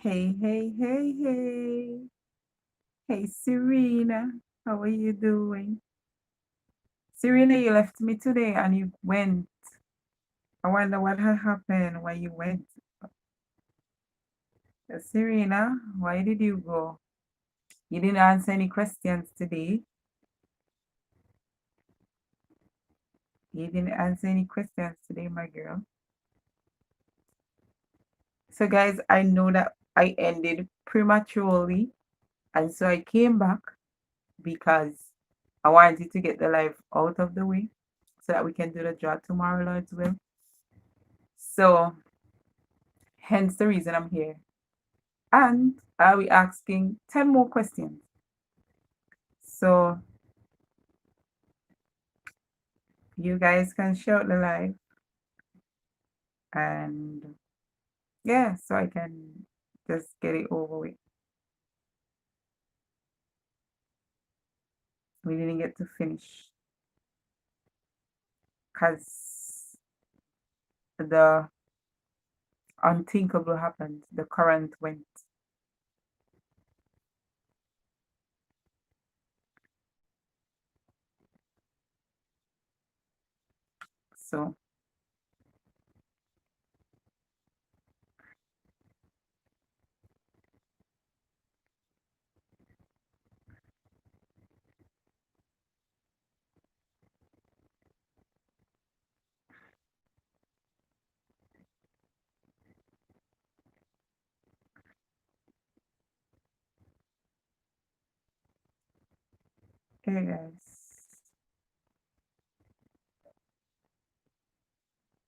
Hey, hey, hey, hey. Hey, Serena. How are you doing? Serena, you left me today and you went. I wonder what had happened when you went. Serena, why did you go? You didn't answer any questions today. You didn't answer any questions today, my girl. So, guys, I know that I ended prematurely, and so I came back because I wanted to get the live out of the way so that we can do the draw tomorrow, Lord's will. So, hence the reason I'm here. And I'll be asking 10 more questions. So, you guys can share the live. And yeah, so I can just get it over with. We didn't get to finish because the unthinkable happened. The current went. So, hey guys.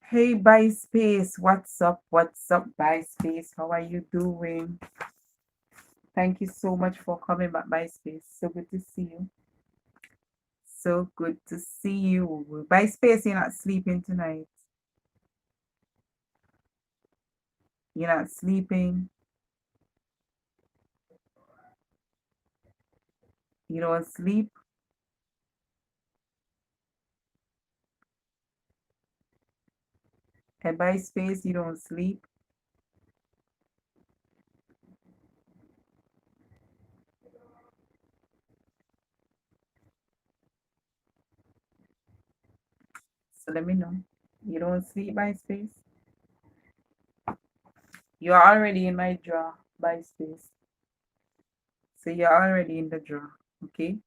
Hey, By Space. What's up? What's up, By Space? How are you doing? Thank you so much for coming back, By Space. So good to see you. So good to see you. By Space, you're not sleeping tonight. You're not sleeping. You don't sleep. And by space, you don't sleep. So let me know. You don't sleep by space. You're already in my draw by space. So you're already in the draw. Okay?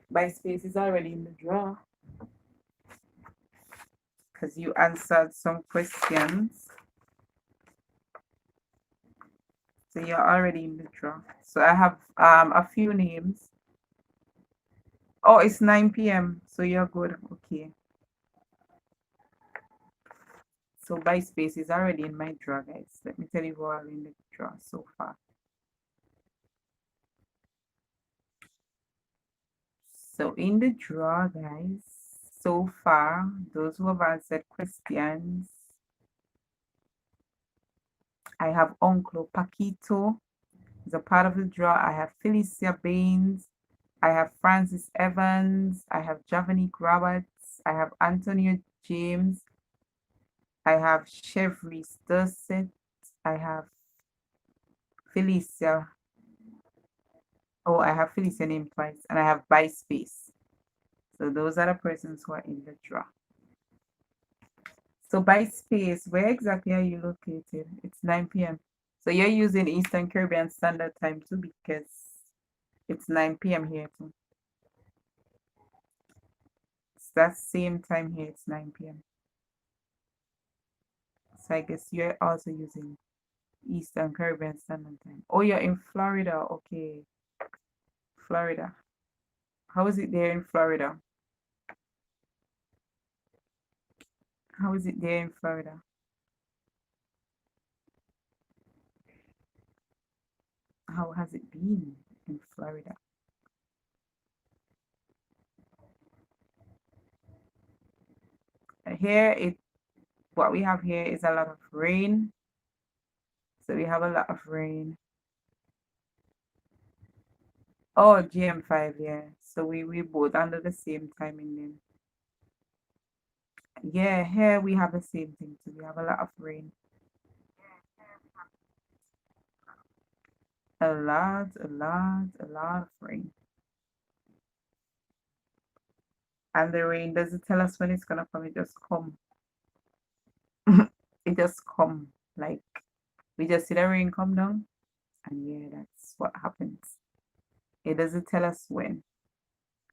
By space is already in the draw. Because you answered some questions. So you're already in the draw. So I have a few names. Oh, it's 9 p.m. So you're good. Okay. So by space is already in my draw, guys. Let me tell you who are in the draw so far. So in the draw, guys, so far, those who have answered questions, I have Uncle Paquito is a part of the draw. I have Felicia Baines. I have Francis Evans. I have Javanique Roberts. I have Antonio James. I have Chevry Sturset. I have Felicia. Oh, I have Felicia named twice. And I have By Space. So those are the persons who are in the draw. So by space, where exactly are you located? It's 9 p.m. So you're using Eastern Caribbean Standard Time too because it's 9 p.m. here too. It's that same time here, it's 9 p.m. So I guess you're also using Eastern Caribbean Standard Time. Oh, you're in Florida. Okay. Florida. How is it there in Florida? How is it there in Florida? How has it been in Florida? Here, what we have here is a lot of rain. So we have a lot of rain. Oh, GM5, yeah. So we both under the same timing then. Yeah, here we have the same thing too. We have a lot of rain. A lot of rain. And the rain doesn't tell us when it's gonna come, it just come. It just come. Like we just see the rain come down, and yeah, that's what happens. It doesn't tell us when.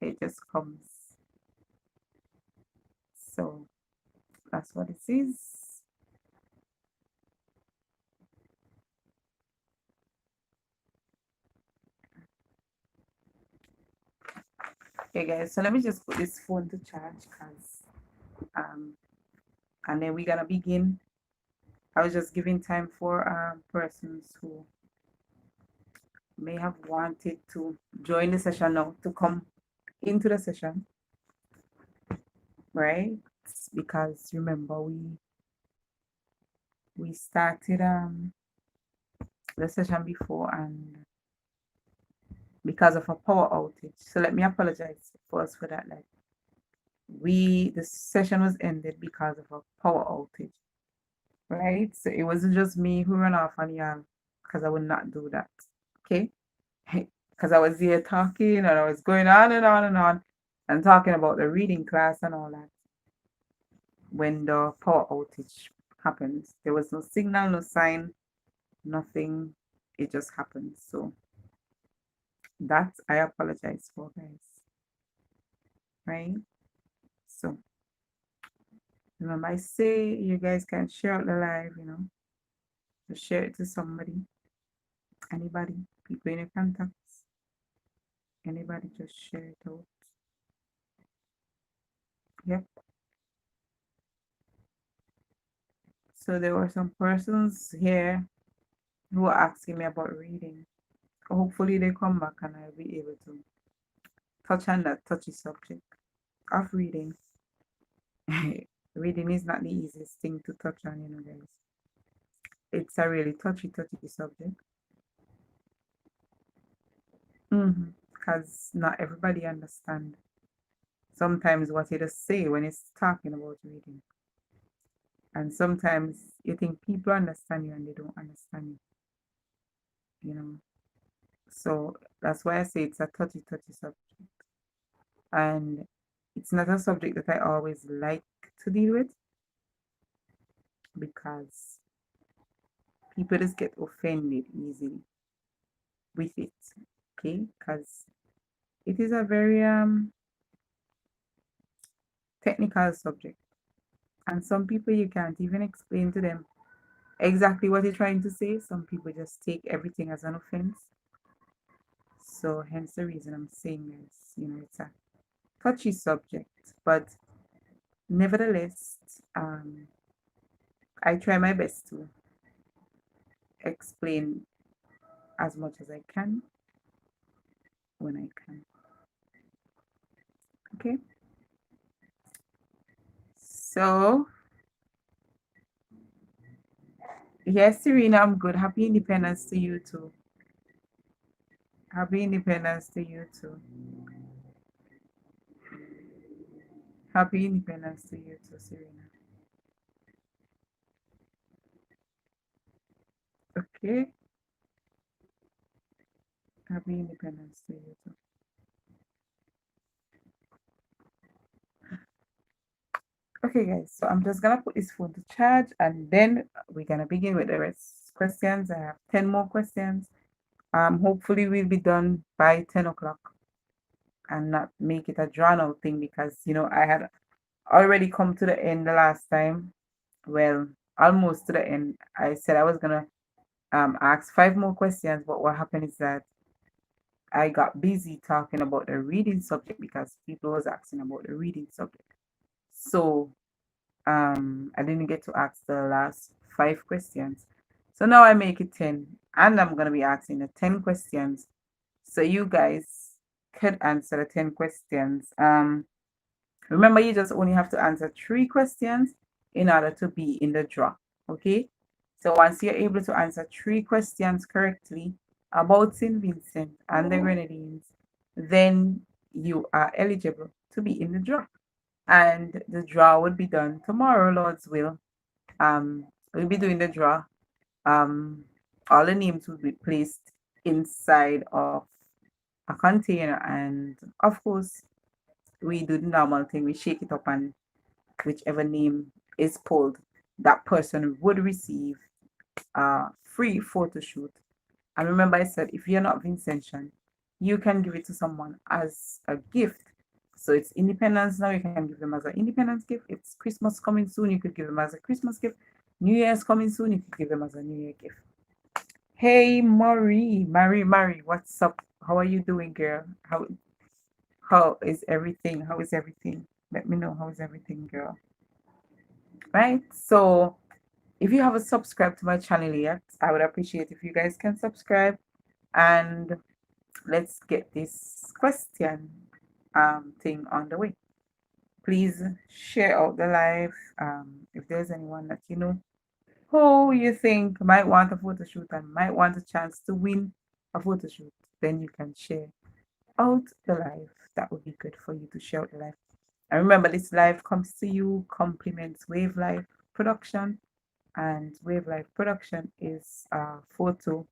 It just comes. So that's what it is. Okay guys, so let me just put this phone to charge because and then we're gonna begin. I was just giving time for persons who may have wanted to join the session now to come into the session, right? Because remember we started the session before and because of a power outage. So let me apologize first for that. Like the session was ended because of a power outage, right? So it wasn't just me who ran off on y'all because I would not do that. Okay. Because I was here talking and I was going on and on and on and talking about the reading class and all that. When the power outage happened, there was no signal, no sign, nothing. It just happened. So that I apologize for, guys. Right? So remember, I say you guys can share out the live, just share it to somebody, anybody, people in your contacts, anybody, just share it out. Yep. So there were some persons here who were asking me about reading. Hopefully they come back and I'll be able to touch on that touchy subject of reading. Reading is not the easiest thing to touch on, guys. It's a really touchy subject. Because not everybody understands sometimes what it say when it's talking about reading. And sometimes you think people understand you and they don't understand you. So that's why I say it's a touchy subject. And it's not a subject that I always like to deal with because people just get offended easily with it. Okay? Because it is a very technical subject. And some people you can't even explain to them exactly what you're trying to say. Some people just take everything as an offense. So hence the reason I'm saying this, it's a touchy subject. But nevertheless, I try my best to explain as much as I can when I can. Okay? So, yes, Serena, I'm good. Happy Independence to you too. Happy Independence to you too. Happy Independence to you too, Serena. Okay? Happy Independence to you too. Okay, guys, so I'm just gonna put this phone to charge and then we're gonna begin with the rest questions. I have 10 more questions. Hopefully we'll be done by 10 o'clock and not make it a drawn out thing because I had already come to the end the last time. Well, almost to the end. I said I was gonna ask 5 more questions, but what happened is that I got busy talking about the reading subject because people was asking about the reading subject. So I didn't get to ask the last 5 questions. So now I make it 10 and I'm going to be asking the 10 questions. So you guys could answer the 10 questions. Remember, you just only have to answer 3 questions in order to be in the draw. Okay? So once you're able to answer 3 questions correctly about St. Vincent and the Grenadines, then you are eligible to be in the draw. And the draw will be done tomorrow, Lord's will. We'll be doing the draw. All the names will be placed inside of a container, and of course we do the normal thing. We shake it up, and whichever name is pulled, that person would receive a free photo shoot. And remember, I said if you're not Vincentian, you can give it to someone as a gift. So it's Independence now, you can give them as an Independence gift. It's Christmas coming soon, you could give them as a Christmas gift. New Year's coming soon, you could give them as a New Year gift. Hey Marie, what's up? How are you doing, girl? How is everything? How is everything? Let me know how is everything, girl. Right? So if you haven't subscribed to my channel yet, I would appreciate if you guys can subscribe, and let's get this question thing on the way. Please share out the live. If there's anyone that you know who you think might want a photo shoot and might want a chance to win a photo shoot, then you can share out the live. That would be good for you to share out the live. And remember, this live comes to you, compliments Wave Life Production, and Wave Life Production is a photo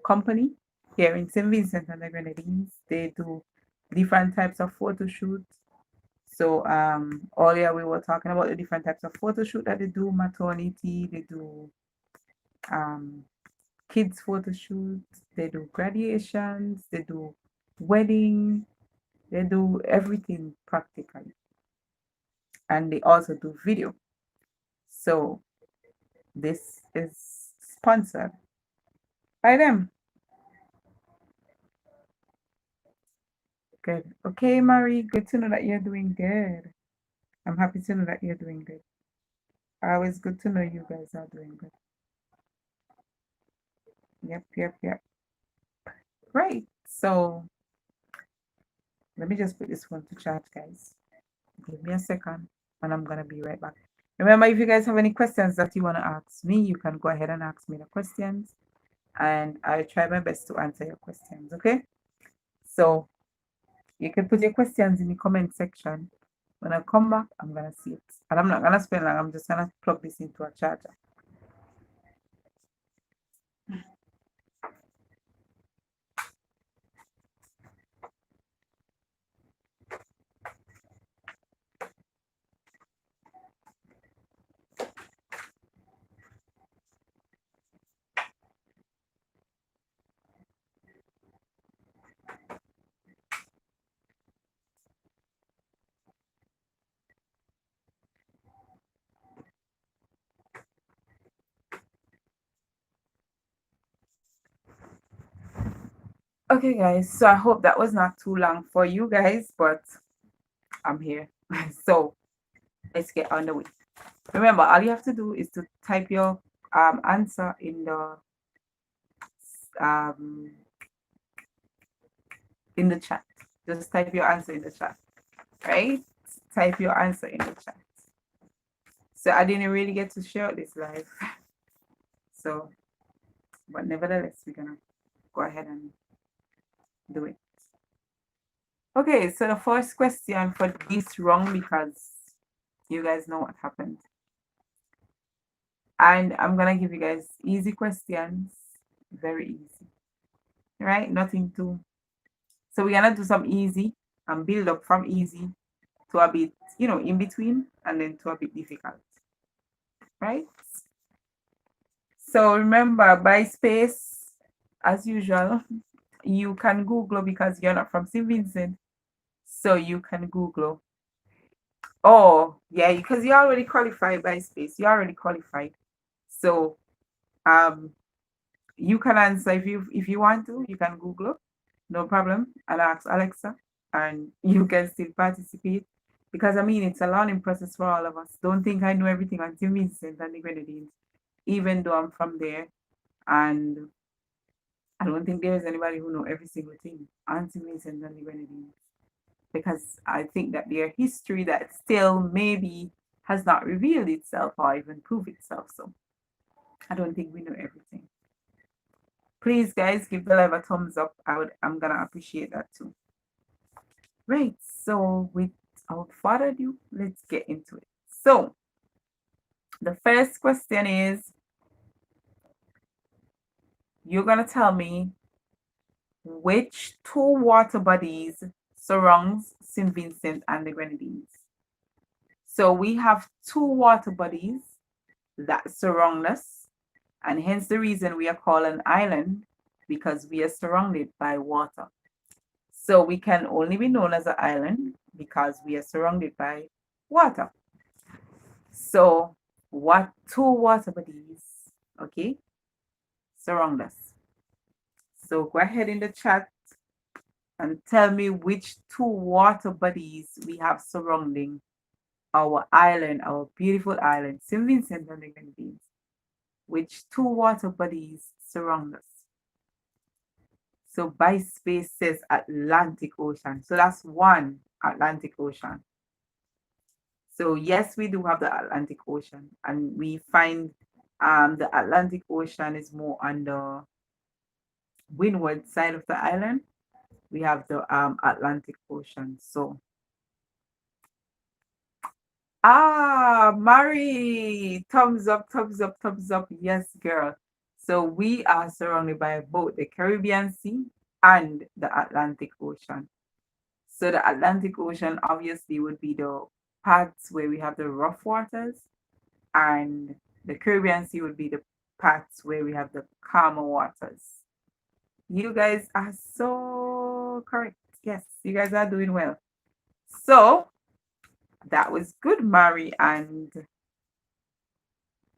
company here in St. Vincent and the Grenadines. They do different types of photo shoots. So earlier we were talking about the different types of photo shoot that they do: maternity, they do kids photo shoots, they do graduations, they do wedding, they do everything practically, and they also do video. So this is sponsored by them. Good. Okay, Marie, good to know that you're doing good. I'm happy to know that you're doing good. Always good to know you guys are doing good. Yep. Right. So let me just put this phone to charge, guys. Give me a second, and I'm gonna be right back. Remember, if you guys have any questions that you want to ask me, you can go ahead and ask me the questions, and I'll try my best to answer your questions. Okay? So you can put your questions in the comment section. When I come back, I'm gonna see it, and I'm not gonna spend long. I'm just gonna plug this into a charger. Okay, guys. So I hope that was not too long for you guys, but I'm here. So let's get on the way. Remember, all you have to do is to type your answer um in the chat. Just type your answer in the chat, right? Type your answer in the chat. So I didn't really get to share this live. So, but nevertheless, we're gonna go ahead and do it. Okay, so the first question for this wrong, because you guys know what happened. And I'm gonna give you guys easy questions, very easy. Right? Nothing too. So we're gonna do some easy and build up from easy to a bit, in between, and then to a bit difficult. Right? So remember, by space, as usual, you can Google, because you're not from St. Vincent. So you can Google. Oh, yeah, because you're already qualified by space. You're already qualified. So you can answer if you want to, you can Google, no problem, and ask Alexa, and you can still participate, because I mean it's a learning process for all of us. Don't think I know everything on St. Vincent and the Grenadines, even though I'm from there, and I don't think there is anybody who know every single thing on St. Vincent and the Grenadines, because I think that their history that still maybe has not revealed itself or even proved itself. So I don't think we know everything. Please, guys, give the live a thumbs up. I'm gonna appreciate that too. Right. So without further ado, let's get into it. So the first question is, you're going to tell me which two water bodies surrounds St. Vincent and the Grenadines. So we have two water bodies that surround us, and hence the reason we are called an island, because we are surrounded by water. So we can only be known as an island because we are surrounded by water. So what two water bodies, okay, surround us? So go ahead in the chat and tell me which two water bodies we have surrounding our island, our beautiful island, St. Vincent and the Grenadines. Which two water bodies surround us? So by space says Atlantic Ocean. So that's one, Atlantic Ocean. So yes, we do have the Atlantic Ocean, and we find the Atlantic Ocean is more on the windward side of the island. We have the Atlantic Ocean. So Mari, thumbs up, thumbs up, thumbs up. Yes, girl. So we are surrounded by both the Caribbean Sea and the Atlantic Ocean. So the Atlantic Ocean obviously would be the parts where we have the rough waters, and the Caribbean Sea would be the parts where we have the calmer waters. You guys are so correct. Yes, you guys are doing well. So that was good, Mari and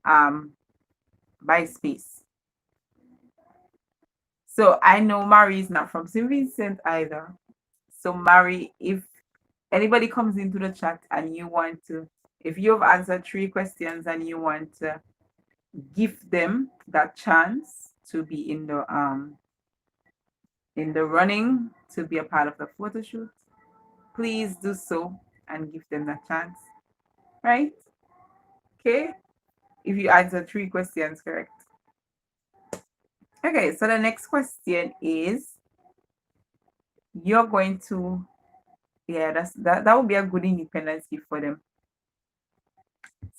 by space. So I know Mari is not from St. Vincent either. So Mari, if anybody comes into the chat and you want to, if you have answered 3 questions and you want to give them that chance to be in the running to be a part of the photo shoot, please do so and give them that chance, right? Okay, if you answer 3 questions correct. Okay, so the next question is, you're going to, yeah, that would be a good independence gift for them.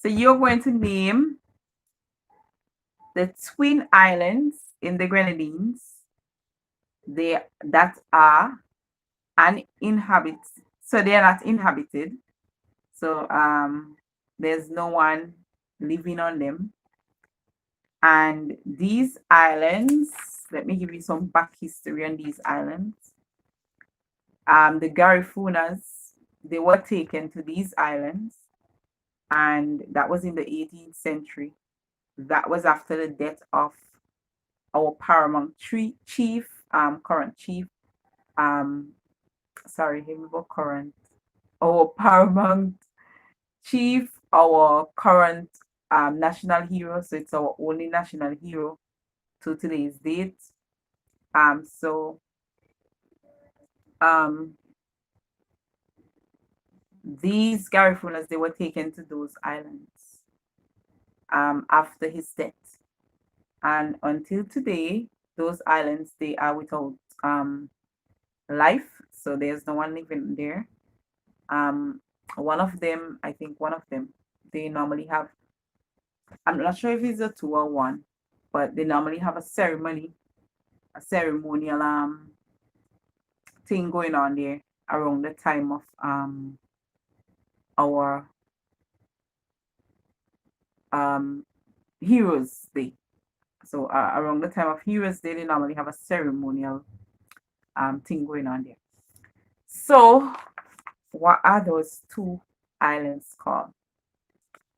So you're going to name the twin islands in the Grenadines that are uninhabited. So they are not inhabited. So there's no one living on them. And these islands, let me give you some back history on these islands. The Garifunas, they were taken to these islands, and that was in the 18th century. That was after the death of our paramount chief, current chief, sorry, here we go, current, our paramount chief, our current national hero. So it's our only national hero to today's date. These Garifunas, they were taken to those islands after his death. And until today, those islands, they are without life. So there's no one living there. One of them, I think one of them, they normally have, I'm not sure if it's a 2 or 1, but they normally have a ceremonial thing going on there around the time of our Heroes Day. So around the time of Heroes Day, they normally have a ceremonial thing going on there. So what are those 2 islands called?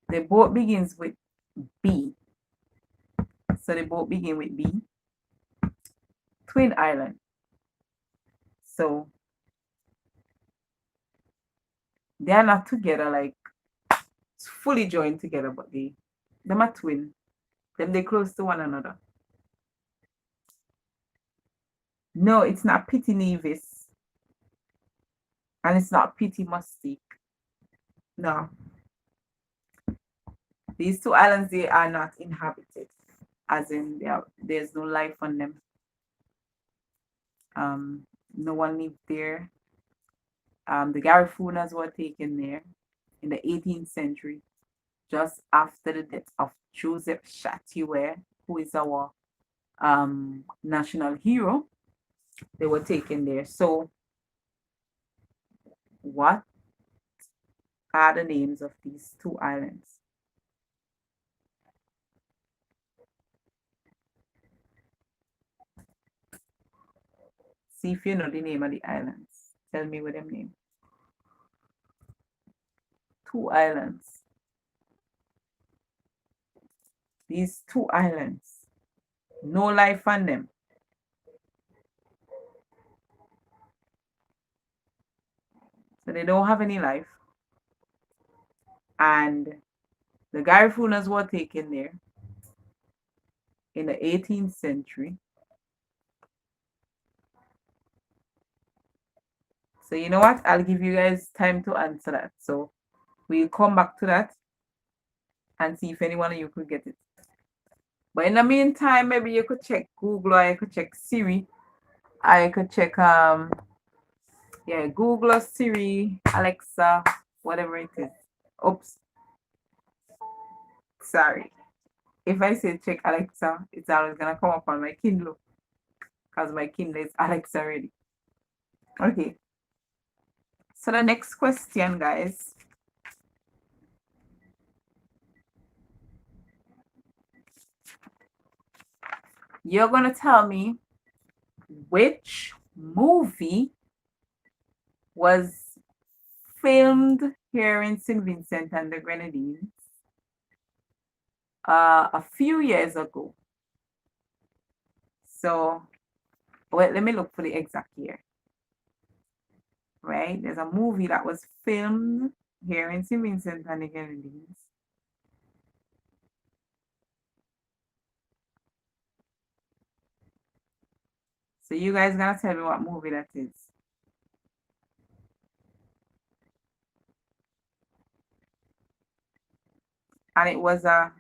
They both begins with B. So they both begin with B. Twin Island. So they are not together, like fully joined together, but them are twin. They close to one another. No, it's not Pity Nevis. And it's not Pity Mustique. No. These 2 islands, they are not inhabited. As in, there's no life on them. No one lived there. The Garifunas were taken there in the 18th century, just after the death of Joseph Chatouet, who is our national hero, they were taken there. So what are the names of these two islands? See if you know the name of the islands. Tell me what them name. Two islands. These two islands. No life on them. So they don't have any life. And the Garifuna were taken there in the 18th century. So you know what? I'll give you guys time to answer that. So we'll come back to that and see if anyone of you could get it. But in the meantime, maybe you could check Google, or you could check Siri. I could check yeah, Google or Siri, Alexa, whatever it is. Oops. Sorry. If I say check Alexa, it's always gonna come up on my Kindle. Because my Kindle is Alexa already. Okay. So the next question, guys. You're gonna tell me which movie was filmed here in St. Vincent and the Grenadines a few years ago. So, well, let me look for the exact year. Right? There's a movie that was filmed here in St. Vincent and the Grenadines. So you guys gonna tell me what movie that is. And it was a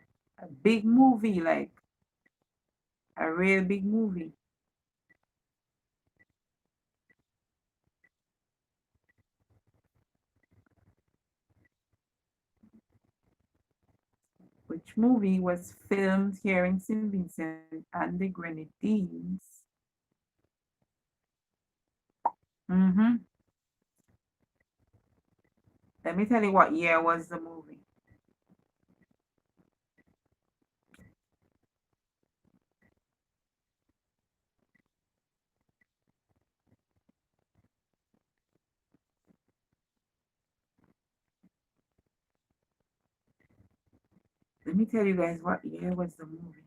big movie, like a real big movie. Which movie was filmed here in St. Vincent and the Grenadines? Mm-hmm. Let me tell you what year was the movie. Let me tell you guys what year was the movie.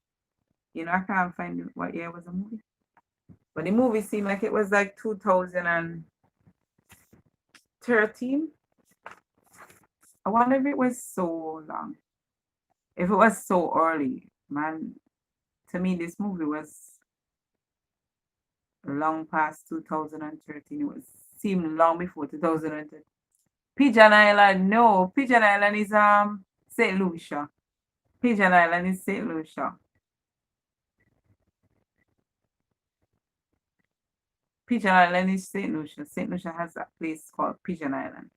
You know, I can't find what year was the movie. But the movie seemed like it was like 2013. I wonder if it was so long. If it was so early, man, to me, this movie was long past 2013. It was seemed long before 2013. Pigeon Island, no. Pigeon Island is St. Lucia. Pigeon Island is St. Lucia. Pigeon Island is St. Lucia. St. Lucia has a place called Pigeon Island.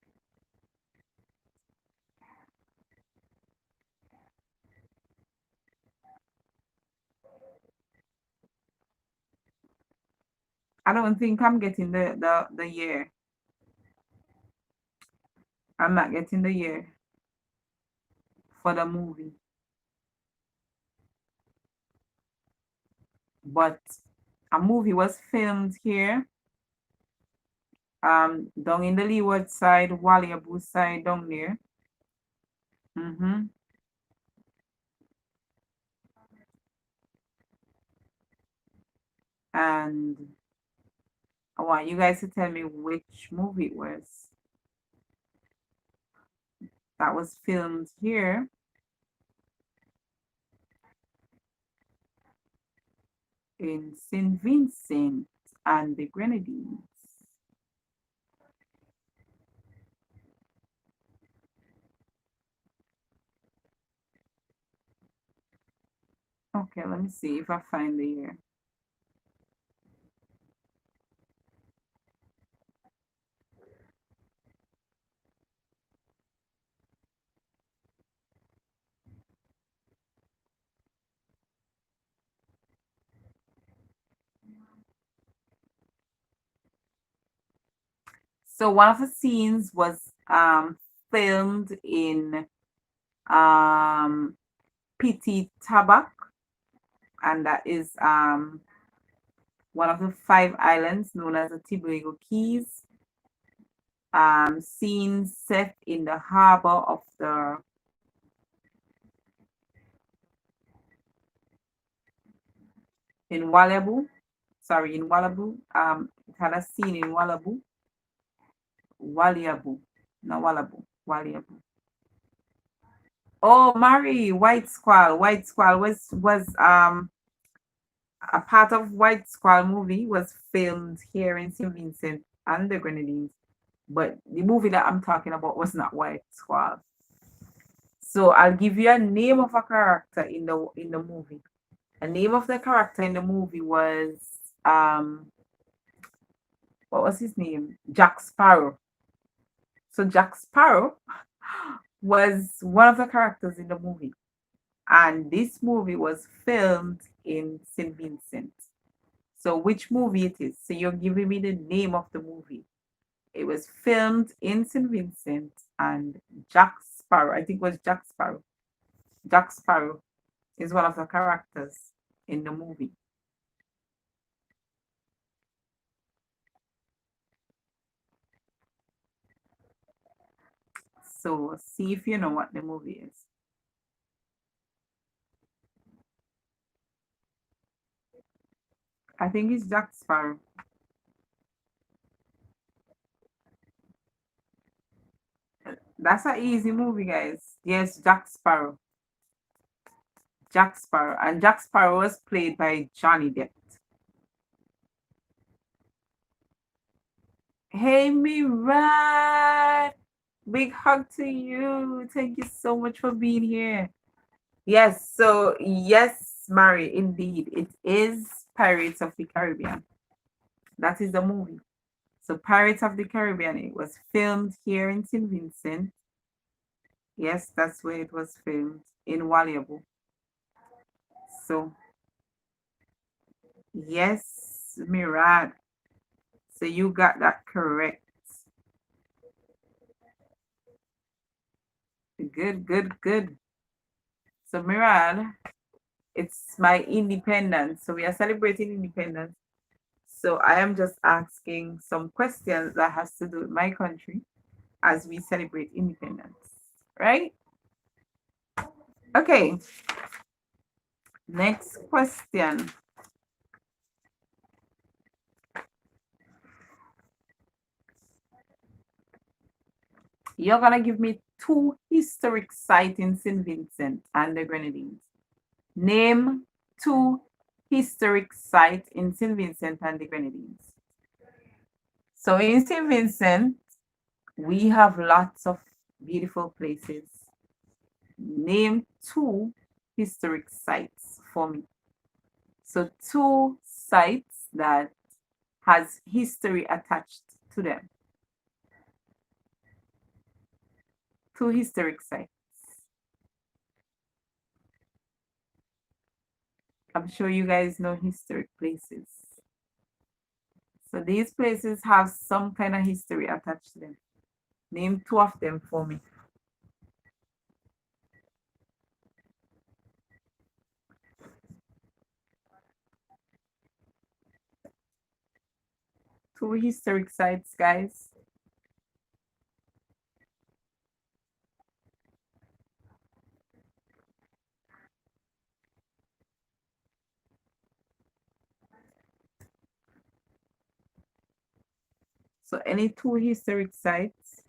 I don't think I'm getting the year. I'm not getting the year for the movie. But a movie was filmed here, down in the Leeward side, Walliaboo side, down there. Mm-hmm. And I want you guys to tell me which movie it was that was filmed here in St. Vincent and the Grenadines. Okay, let me see if I find the year. So one of the scenes was filmed in Petit Tabac, and that is one of the 5 islands known as the Tobago Keys. Scenes set in the harbor of the in Wallabu. Sorry, in Wallabu. It had a scene in Wallabu. Waliabu. Not Wallabu. Waliabu. Oh, Mary, White Squall. White Squall was a part of White Squall movie was filmed here in St. Vincent and the Grenadines, but the movie that I'm talking about was not White Squall. So I'll give you a name of a character in the movie. The name of the character in the movie was what was his name? Jack Sparrow. So Jack Sparrow was one of the characters in the movie. And this movie was filmed in St. Vincent. So which movie it is? So you're giving me the name of the movie. It was filmed in St. Vincent and Jack Sparrow, I think it was Jack Sparrow. Jack Sparrow is one of the characters in the movie. So see if you know what the movie is. I think it's Jack Sparrow. That's an easy movie, guys. Yes, Jack Sparrow. Jack Sparrow. And Jack Sparrow was played by Johnny Depp. Hey, Mira. Big hug to you. Thank you so much for being here. Yes, so yes, Mary, indeed. It is Pirates of the Caribbean. That is the movie. So Pirates of the Caribbean, it was filmed here in St. Vincent. Yes, that's where it was filmed in Waliabu. So yes, Mirad. So you got that correct. Good, good, good. So Mirad, it's my independence. So we are celebrating independence. So I am just asking some questions that has to do with my country as we celebrate independence, right? Okay. Next question. You're gonna give me 2 historic sites in St. Vincent and the Grenadines. Name 2 historic sites in St. Vincent and the Grenadines. So in St. Vincent, we have lots of beautiful places. Name 2 historic sites for me. So 2 sites that has history attached to them. 2 historic sites. I'm sure you guys know historic places. So these places have some kind of history attached to them. Name 2 of them for me. Two historic sites, guys. So any 2 historic sites.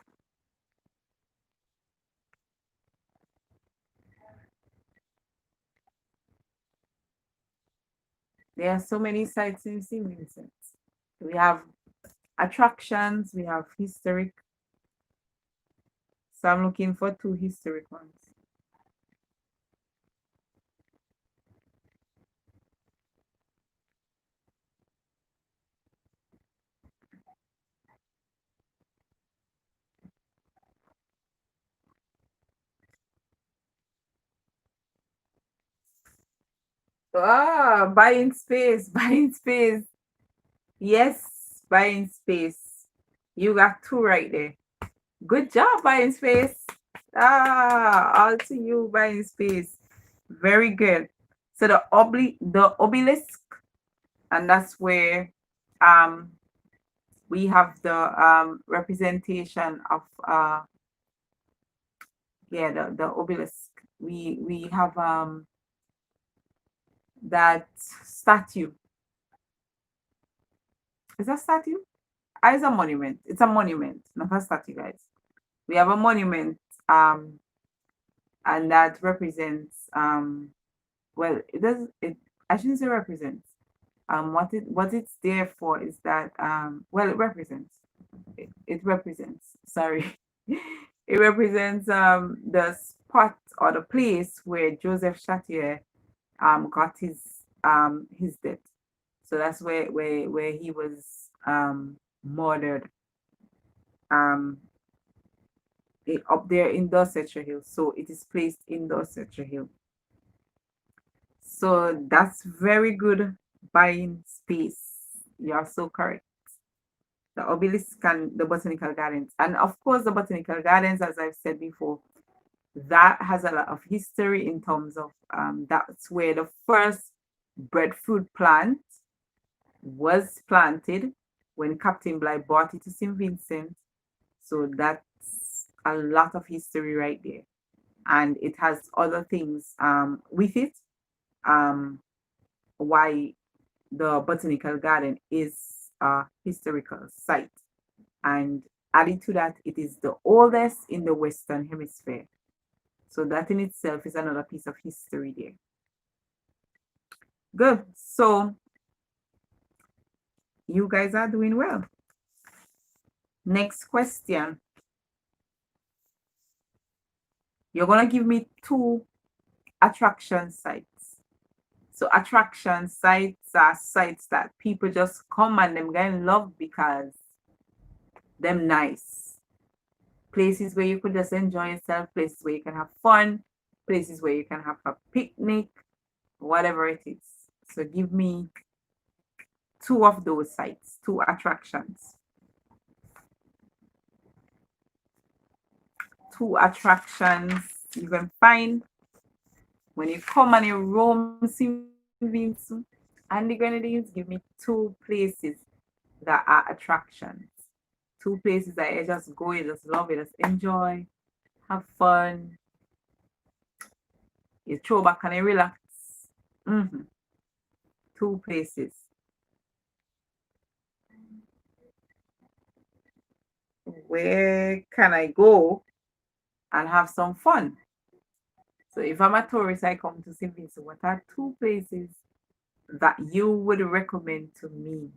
There are so many sites in St. Vincent. We have attractions, we have historic. So I'm looking for 2 historic ones. Ah, buying space, buying space. Yes, buying space. You got 2 right there. Good job, Buying Space. All to you, Buying Space. Very good. So the obelisk, and that's where we have the representation of the obelisk. We have that statue. Is that statue? It's a monument. It's a monument, not a statue, guys. We have a monument, and that represents well, it does it. I shouldn't say represents. What it's there for is that well, it represents. It represents. Sorry, it represents the spot or the place where Joseph Chatier got his death. So that's where he was murdered up there in Dorsetshire Hill. So it is placed in Dorsetshire Hill. So that's very good. Buying Space. You are so correct. The obelisk and the Botanical Gardens. And of course, the Botanical Gardens, as I've said before, that has a lot of history in terms of that's where the first breadfruit plant was planted when Captain Bligh brought it to St. Vincent. So that's a lot of history right there. And it has other things with it. Why the Botanical Garden is a historical site. And added to that, it is the oldest in the Western Hemisphere. So that in itself is another piece of history there. Good. So you guys are doing well. Next question. You're going to give me 2 attraction sites. So attraction sites are sites that people just come and them gonna love because them nice. Places where you could just enjoy yourself, places where you can have fun, places where you can have a picnic, whatever it is. So give me 2 of those sites, 2 attractions. 2 attractions you can find when you come and you roam St. Vincent and the Grenadines. Give me 2 places that are attractions. 2 places that you just go, you just love, you just enjoy, have fun. You throw back and you relax. 2 places. Where can I go and have some fun? So if I'm a tourist, I come to St. Vincent. What are 2 places that you would recommend to me?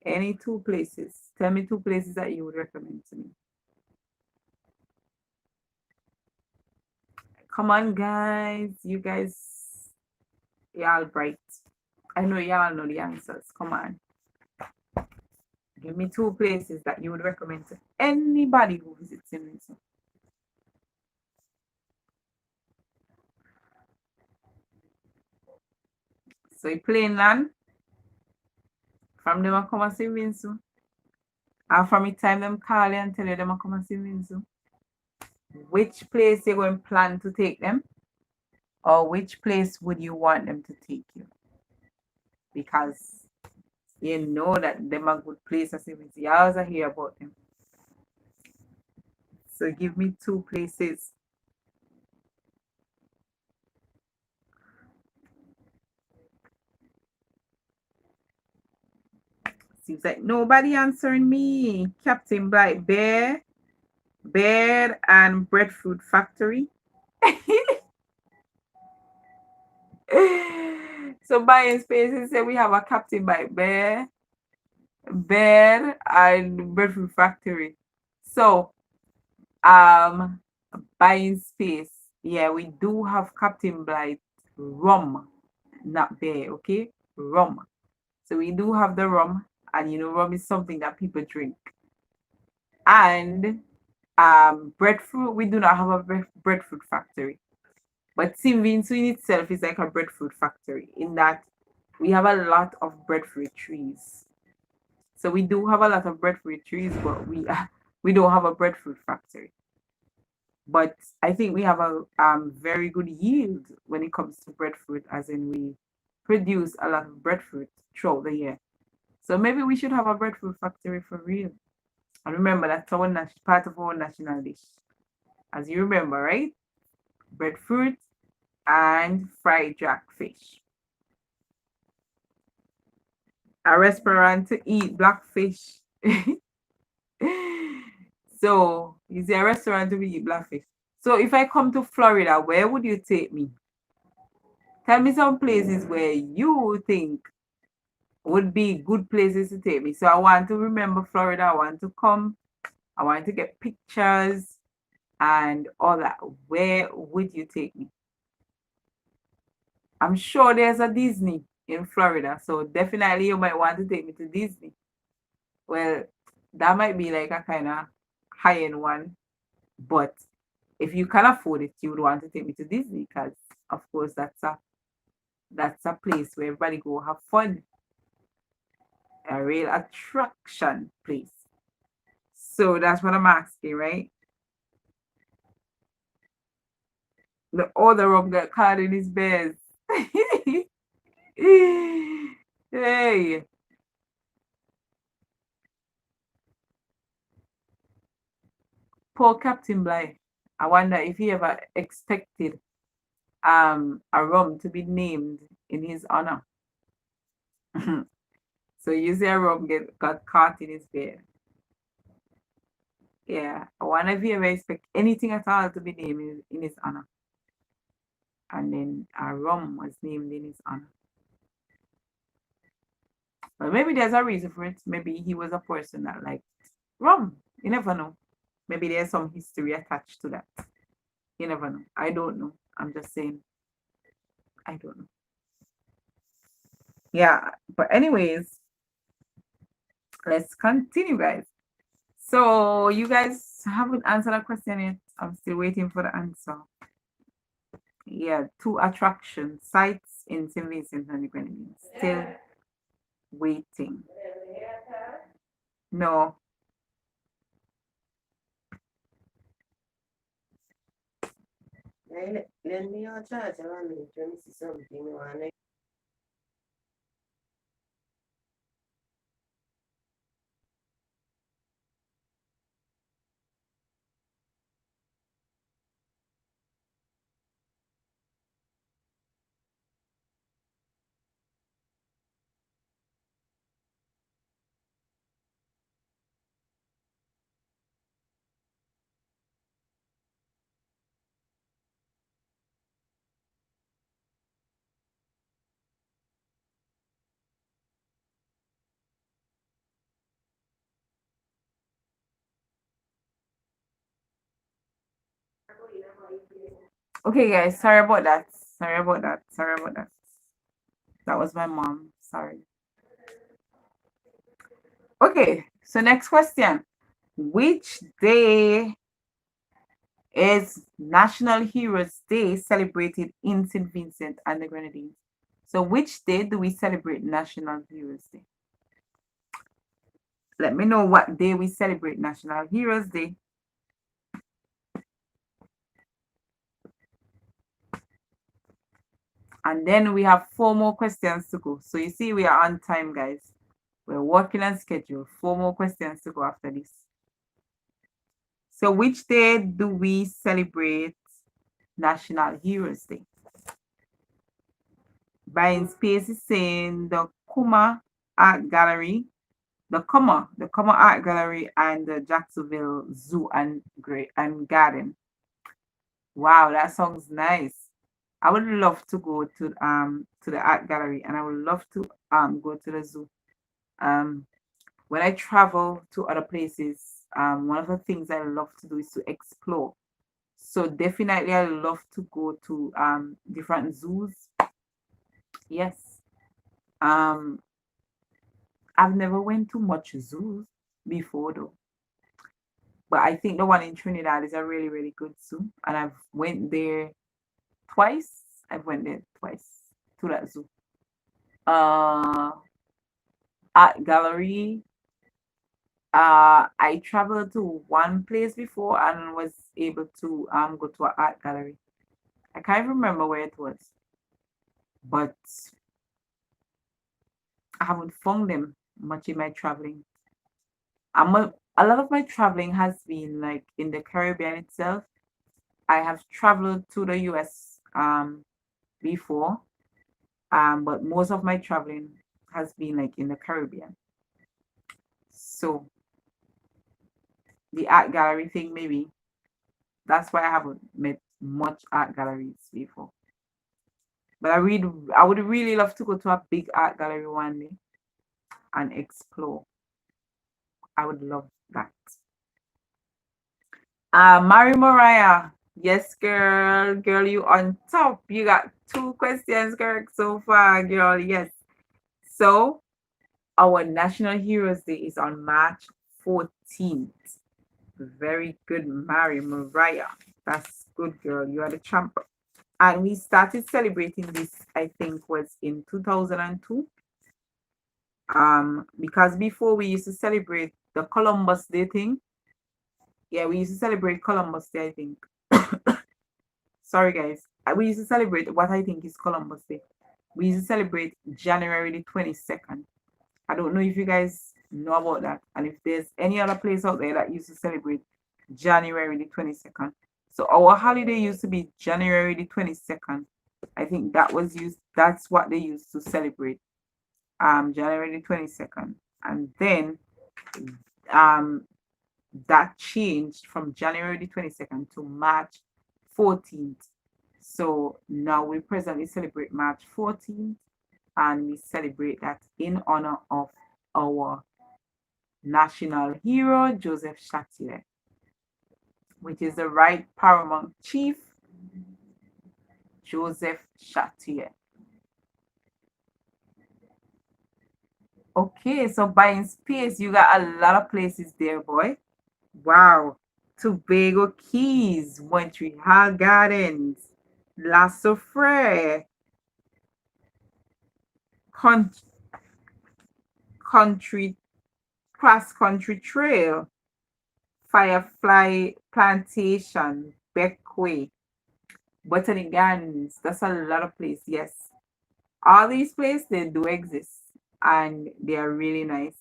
Any 2 places? Tell me 2 places that you would recommend to me. Come on, guys. You guys, y'all bright. I know y'all know the answers. Come on. Give me 2 places that you would recommend to anybody who visits St. Vincent. So you plain land. From them I come and St. Vincent. And from the time them call you and tell you them I come and St. Vincent. Which place you going to plan to take them? Or which place would you want them to take you? Because you know that them are good places. You always hear about them. So give me 2 places. Seems like nobody answering me. Captain Blight, Bear and Breadfruit Factory. So Buying Spaces say we have a Captain Blight, Bear and Breadfruit Factory. So Buying Space. Yeah, we do have Captain Blight rum, not beer, okay? Rum. So we do have the rum, and rum is something that people drink. And breadfruit, we do not have a breadfruit factory. But St. Vincent in itself is like a breadfruit factory in that we have a lot of breadfruit trees. So we do have a lot of breadfruit trees, but we don't have a breadfruit factory. But I think we have a very good yield when it comes to breadfruit, as in we produce a lot of breadfruit throughout the year. So maybe we should have a breadfruit factory for real. And remember, that's our part of our national dish. As you remember, right? Breadfruit and fried jackfish. A restaurant to eat blackfish. So, is there a restaurant to eat blackfish? So, if I come to Florida, where would you take me? Tell me some places where you think would be good places to take me. So, I want to remember Florida. I want to come. I want to get pictures and all that. Where would you take me? I'm sure there's a Disney in Florida, so definitely you might want to take me to Disney. Well, that might be like a kind of high-end one, but if you can afford it, you would want to take me to Disney because, of course, that's a place where everybody go have fun, a real attraction place. So that's what I'm asking, right? The other rum got caught in his bed. Hey, poor Captain Bligh. I wonder if he ever expected a rum to be named in his honor. So you see a rum got caught in his bed. Yeah, I wonder if he ever expect anything at all to be named in his honor. And then a rum was named in his honor. But maybe there's a reason for it. Maybe he was a person that liked rum. You never know. Maybe there's some history attached to that. You never know. I don't know. I'm just saying. I don't know. Yeah, but anyways, let's continue, guys. So you guys haven't answered a question yet. I'm still waiting for the answer. Yeah, 2 attraction sites in St. Vincent and the Grenadines. Still waiting. No. Lend me your charger, I need to see something. Okay, guys. Sorry about that. Sorry about that. Sorry about that. That was my mom. Sorry. Okay. So next question. Which day is National Heroes Day celebrated in St. Vincent and the Grenadines? So which day do we celebrate National Heroes Day? Let me know what day we celebrate National Heroes Day. And then we have 4 more questions to go. So you see we are on time, guys. We're working on schedule. 4 more questions to go after this. So which day do we celebrate National Heroes Day? Buying space is saying the Kuma Art Gallery, the Kuma Art Gallery and the Jacksonville Zoo and Garden. Wow, that sounds nice. I would love to go to the art gallery, and I would love to go to the zoo. When I travel to other places, one of the things I love to do is to explore. So definitely I love to go to different zoos. Yes. Um I've never went to much zoos before though. But I think the one in Trinidad is a really, really good zoo. And I've went there twice. I've went there twice to that zoo. Uh Art gallery. I traveled to one place before and was able to go to an art gallery. I can't remember where it was, but I haven't found them much in my traveling. A lot of my traveling has been like in the Caribbean itself. I have traveled to the US before, but most of my traveling has been like in the Caribbean. So the art gallery thing, maybe that's why I haven't met much art galleries before. But I would really love to go to a big art gallery one day and explore. I would love that. Mary Mariah. Yes, girl. Girl, you on top. You got 2 questions correct so far, girl. Yes. So our National Heroes Day is on March 14th. Very good, Mary Mariah. That's good, girl. You are the champ. And we started celebrating this, I think, was in 2002. Because before we used to celebrate the Columbus Day thing. Yeah, we used to celebrate Columbus Day, I think. Sorry, guys. We used to celebrate what I think is Columbus Day. We used to celebrate January the 22nd. I don't know if you guys know about that, and if there's any other place out there that used to celebrate January the 22nd. So our holiday used to be January the 22nd. I think that's what they used to celebrate. January the 22nd. And then um that changed from January the 22nd to March 14th. So now we presently celebrate March 14th, and we celebrate that in honor of our national hero, Joseph Chatier, which is the right paramount chief, Joseph Chatier. Okay, so buying space, you got a lot of places there, boy. Wow. Tobago Keys, Montreal Gardens, La Soufrière, Con- Country Cross Country Trail, Firefly Plantation, Beckway, Botanical Gardens. That's a lot of places. Yes, all these places they do exist, and they are really nice.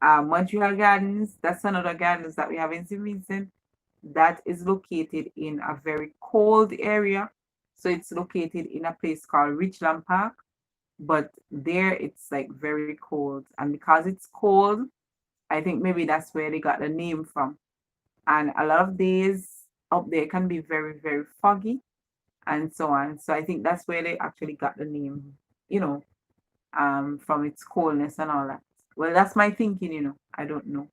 Montreal Gardens. That's another gardens that we have in St. Vincent. That is located in a very cold area. So it's located in a place called Richland Park, but there it's like very cold. And because it's cold, I think maybe that's where they got the name from. And a lot of days up there can be very, very foggy and so on. So I think that's where they actually got the name, from its coldness and all that. Well, that's my thinking. I don't know.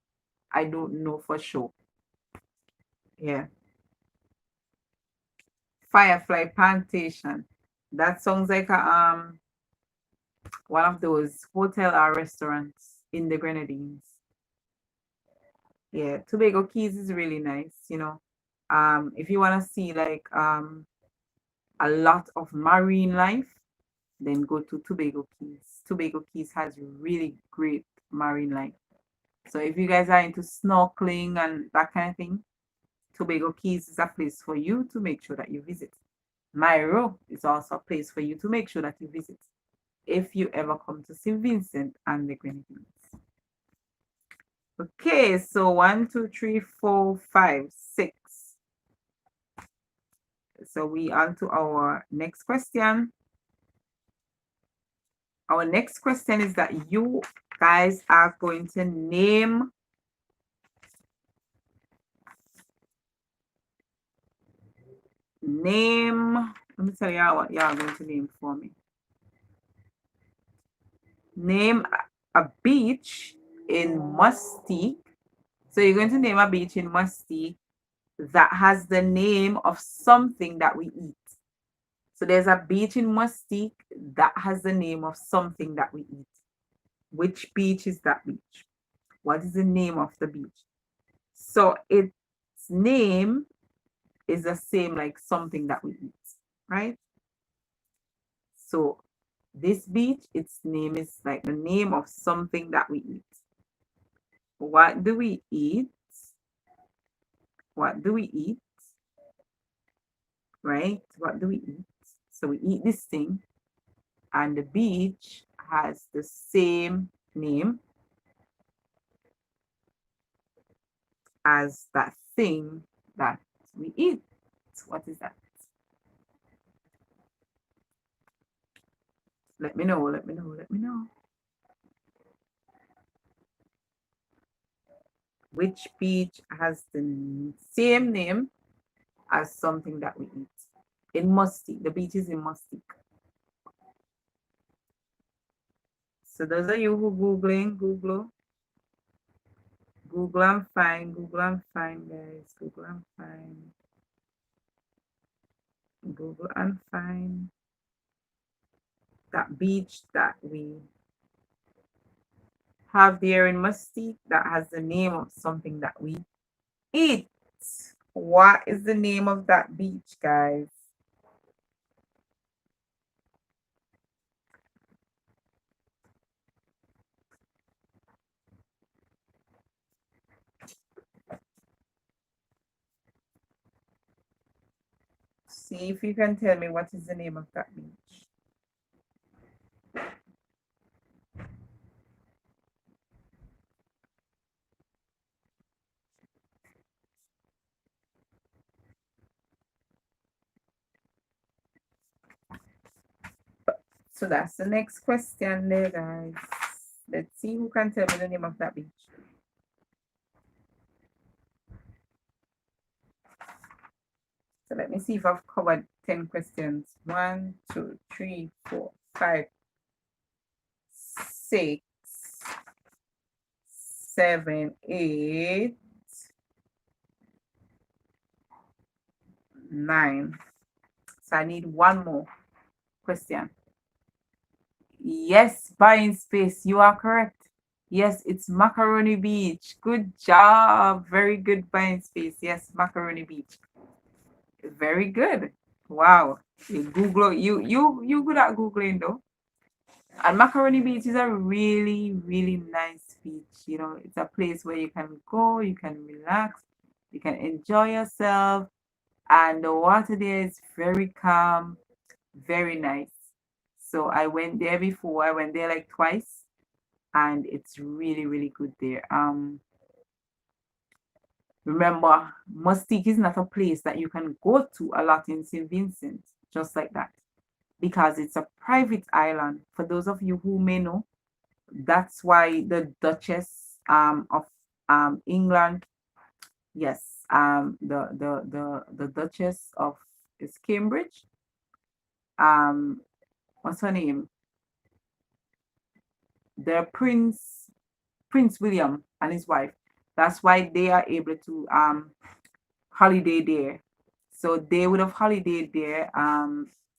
I don't know for sure. Yeah. Firefly Plantation. That sounds like one of those hotel or restaurants in the Grenadines. Yeah, Tobago Keys is really nice. If you want to see like a lot of marine life, then go to Tobago Keys. Tobago Keys has really great marine life. So if you guys are into snorkeling and that kind of thing, Tobago Keys is a place for you to make sure that you visit. Myro is also a place for you to make sure that you visit if you ever come to St. Vincent and the Grenadines. Okay, so 1, 2, 3, 4, 5, 6. So we on to our next question. Our next question is that you guys are going to name let me tell y'all what y'all are going to name for me. Name a beach in Mustique. So you're going to name a beach in Mustique that has the name of something that we eat. So there's a beach in Mustique that has the name of something that we eat. Which beach is that beach? What is the name of the beach? So its name is the same like something that we eat, right? So this beach, its name is like the name of something that we eat. What do we eat? What do we eat? Right? What do we eat? So we eat this thing, and the beach has the same name as that thing that we eat. What is that? Let me know, let me know, let me know. Which beach has the same name as something that we eat? In Mustique. The beach is in Mustique. So those of you who Googling, Google and find, Google and find, guys. Google and find. Google and find that beach that we have there in Mustique that has the name of something that we eat. What is the name of that beach, guys? See if you can tell me what is the name of that beach. So that's the next question there, guys. Let's see who can tell me the name of that beach. So let me see if I've covered 10 questions. 1, 2, 3, 4, 5, 6, 7, 8, 9. So I need one more question. Yes, buying space, you are correct. Yes, it's Macaroni Beach. Good job. Very good, buying space. Yes, Macaroni Beach. Very good. Wow. You Google, you good at Googling though. And Macaroni Beach is a really, really nice beach. You know, it's a place where you can go, you can relax, you can enjoy yourself, and the water there is very calm, very nice. So I went there before. I went there like twice, and it's really, really good there. Remember, Mustique is not a place that you can go to a lot in St. Vincent, just like that, because it's a private island. For those of you who may know, that's why the Duchess of England, yes, the Duchess of is Cambridge. What's her name? The Prince William and his wife. That's why they are able to holiday there. So they would have holidayed there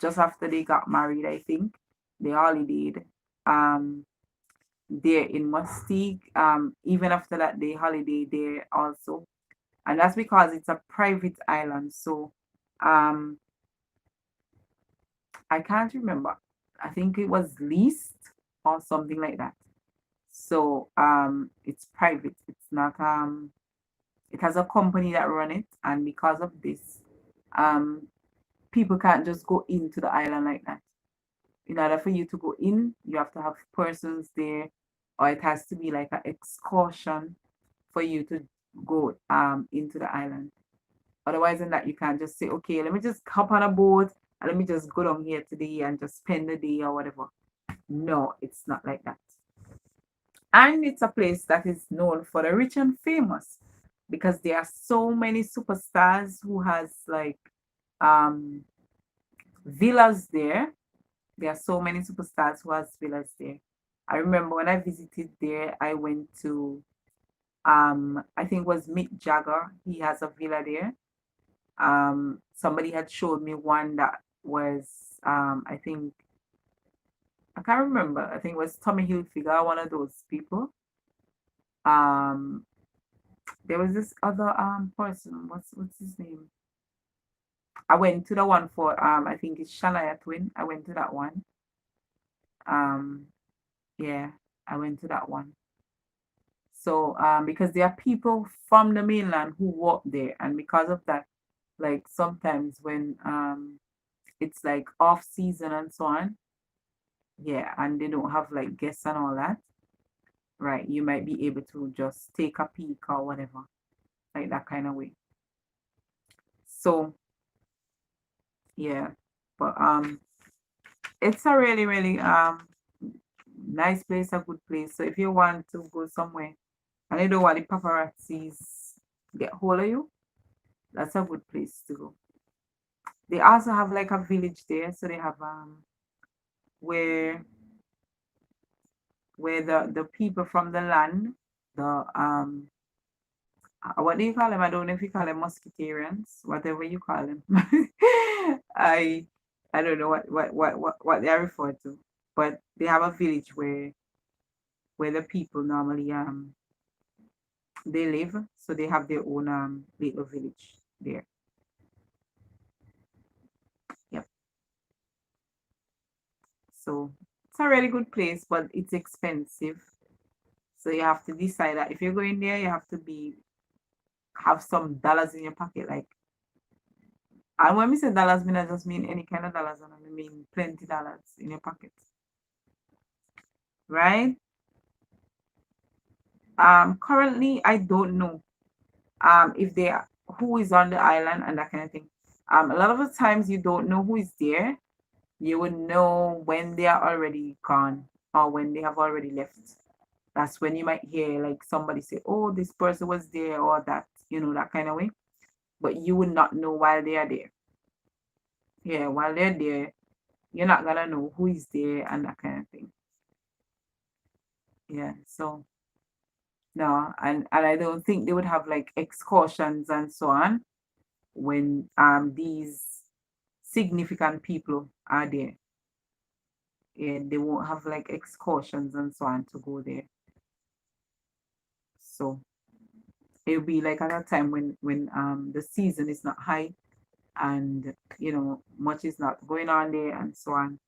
just after they got married, I think. They holidayed there in Mustique. Even after that, they holiday there also. And that's because it's a private island. So I can't remember. I think it was leased or something like that. So it's private. It's not it has a company that run it, and because of this, people can't just go into the island like that. In order for you to go in, you have to have persons there, or it has to be like an excursion for you to go into the island. Otherwise than that, you can't just say, okay, let me just hop on a boat and let me just go down here today and just spend the day or whatever. No, it's not like that. And it's a place that is known for the rich and famous because there are so many superstars who has like um villas there. There are so many superstars who has villas there. I remember when I visited there, I went to I think it was Mick Jagger. He has a villa there. Somebody had showed me one that was I think I can't remember. I think it was Tommy Hilfiger, one of those people. Um there was this other person. What's his name? I went to the one for I think it's Shania Twin. I went to that one. Um yeah, I went to that one. So because there are people from the mainland who work there, and because of that, like sometimes when it's like off season and so on, yeah, and they don't have like guests and all that, right? You might be able to just take a peek or whatever, like that kind of way. So yeah, but it's a really really nice place, a good place. So if you want to go somewhere and you don't want the paparazzis get hold of you, that's a good place to go. They also have like a village there, so they have where the people from the land, the what do you call them? I don't know if you call them musketerians, whatever you call them. I I don't know what they are referred to, but they have a village where the people normally they live, so they have their own little village there. Yep. So it's a really good place, but it's expensive. So you have to decide that if you're going there, you have to be have some dollars in your pocket. Like, and when we say dollars, I just mean any kind of dollars, and I mean plenty dollars in your pocket, right? Currently I don't know if they are who is on the island and that kind of thing. A lot of the times you don't know who is there. You would know when they are already gone or when they have already left. That's when you might hear like somebody say, "Oh, this person was there," or that, that kind of way. But you would not know while they are there. Yeah, while they're there, you're not gonna know who is there and that kind of thing. Yeah, so no, and I don't think they would have like excursions and so on when these significant people are there. Yeah, they won't have like excursions and so on to go there. So it'll be like at a time when the season is not high and much is not going on there and so on,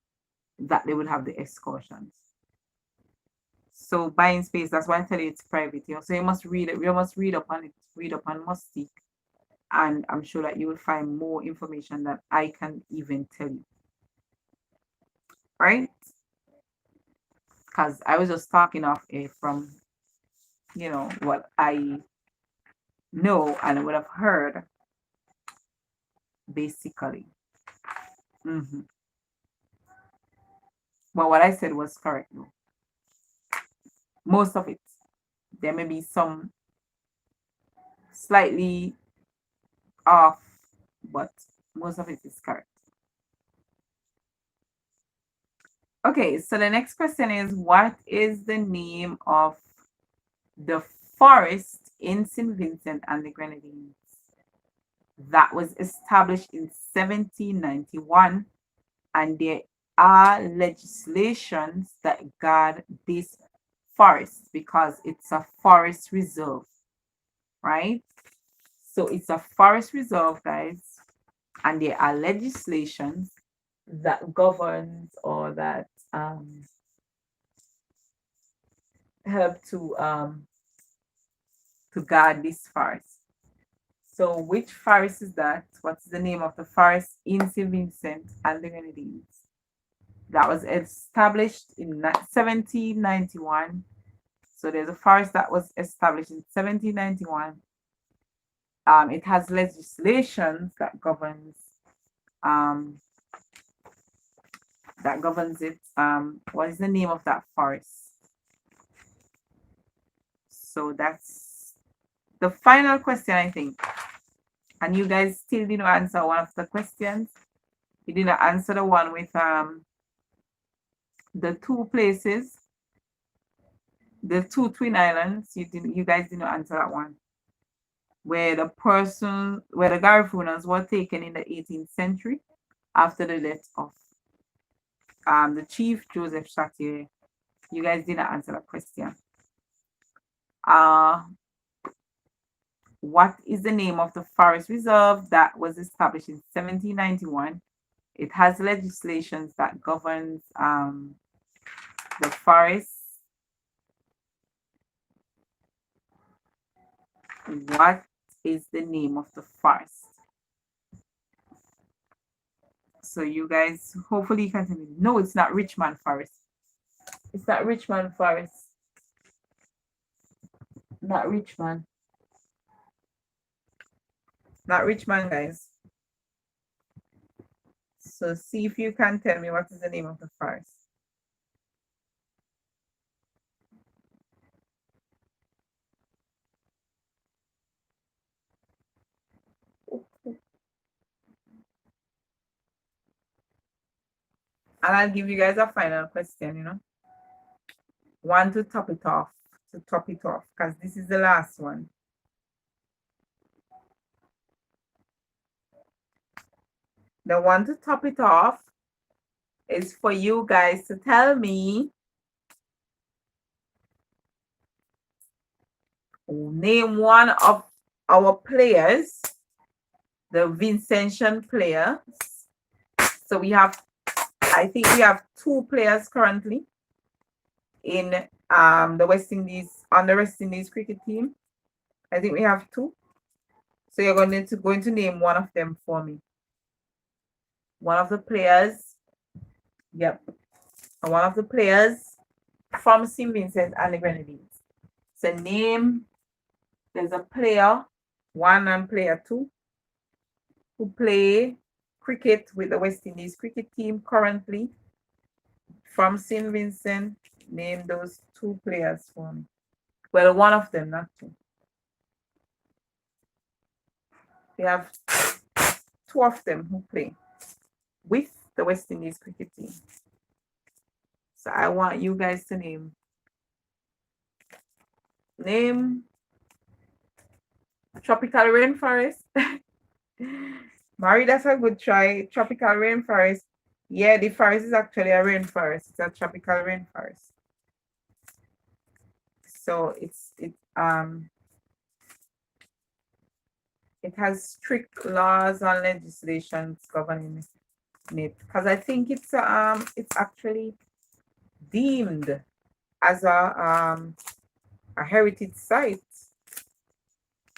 that they would have the excursions. So buying space, that's why I tell you it's private. So you must read it. You must read up on it, read up on Mustique, and I'm sure that you will find more information that I can even tell you, right? Because I was just talking off air from what I know and would have heard basically. hmm But what I said was correct though. Most of it. There may be some slightly off, but most of it is correct. Okay, so the next question is, what is the name of the forest in St. Vincent and the Grenadines that was established in 1791, and there are legislations that guard this forest because it's a forest reserve, right? So it's a forest reserve, guys, and there are legislations that governs or that help to guard this forest. So which forest is that? What's the name of the forest in St. Vincent and the Grenadines that was established in 1791? So there's a forest that was established in 1791. It has legislations um, that governs it. What is the name of that forest? So that's the final question, I think. And you guys still didn't answer one of the questions. You didn't answer the one with the two places, the two twin islands. You guys didn't answer that one. Where the Garifuna were taken in the 18th century after the death of the chief Joseph Chartier. You guys didn't answer that question. What is the name of the forest reserve that was established in 1791? It has legislations that governs the forest What is the name of the forest? So you guys, hopefully you can tell me. No, it's not Richmond Forest. It's not Richmond Forest. Not Richmond. Not Richmond, guys. So see if you can tell me what is the name of the forest. And I'll give you guys a final question, One to top it off. Because this is the last one. The one to top it off is for you guys to tell me, name one of our players, the Vincentian players. So I think we have 2 players currently in the West Indies, on the West Indies cricket team. I think we have 2. So you're going to name one of them for me. One of the players. Yep. And one of the players from St. Vincent and the Grenadines. So name, there's a player 1 and player 2 who play cricket with the West Indies cricket team currently from St. Vincent. Name those 2 players for me. Well, one of them, not 2. We have 2 of them who play with the West Indies cricket team. So I want you guys to name tropical rainforest. Mari, that's a good try. Tropical rainforest. Yeah, the forest is actually a rainforest. It's a tropical rainforest. So it has strict laws and legislations governing it, because I think it's actually deemed as a heritage site.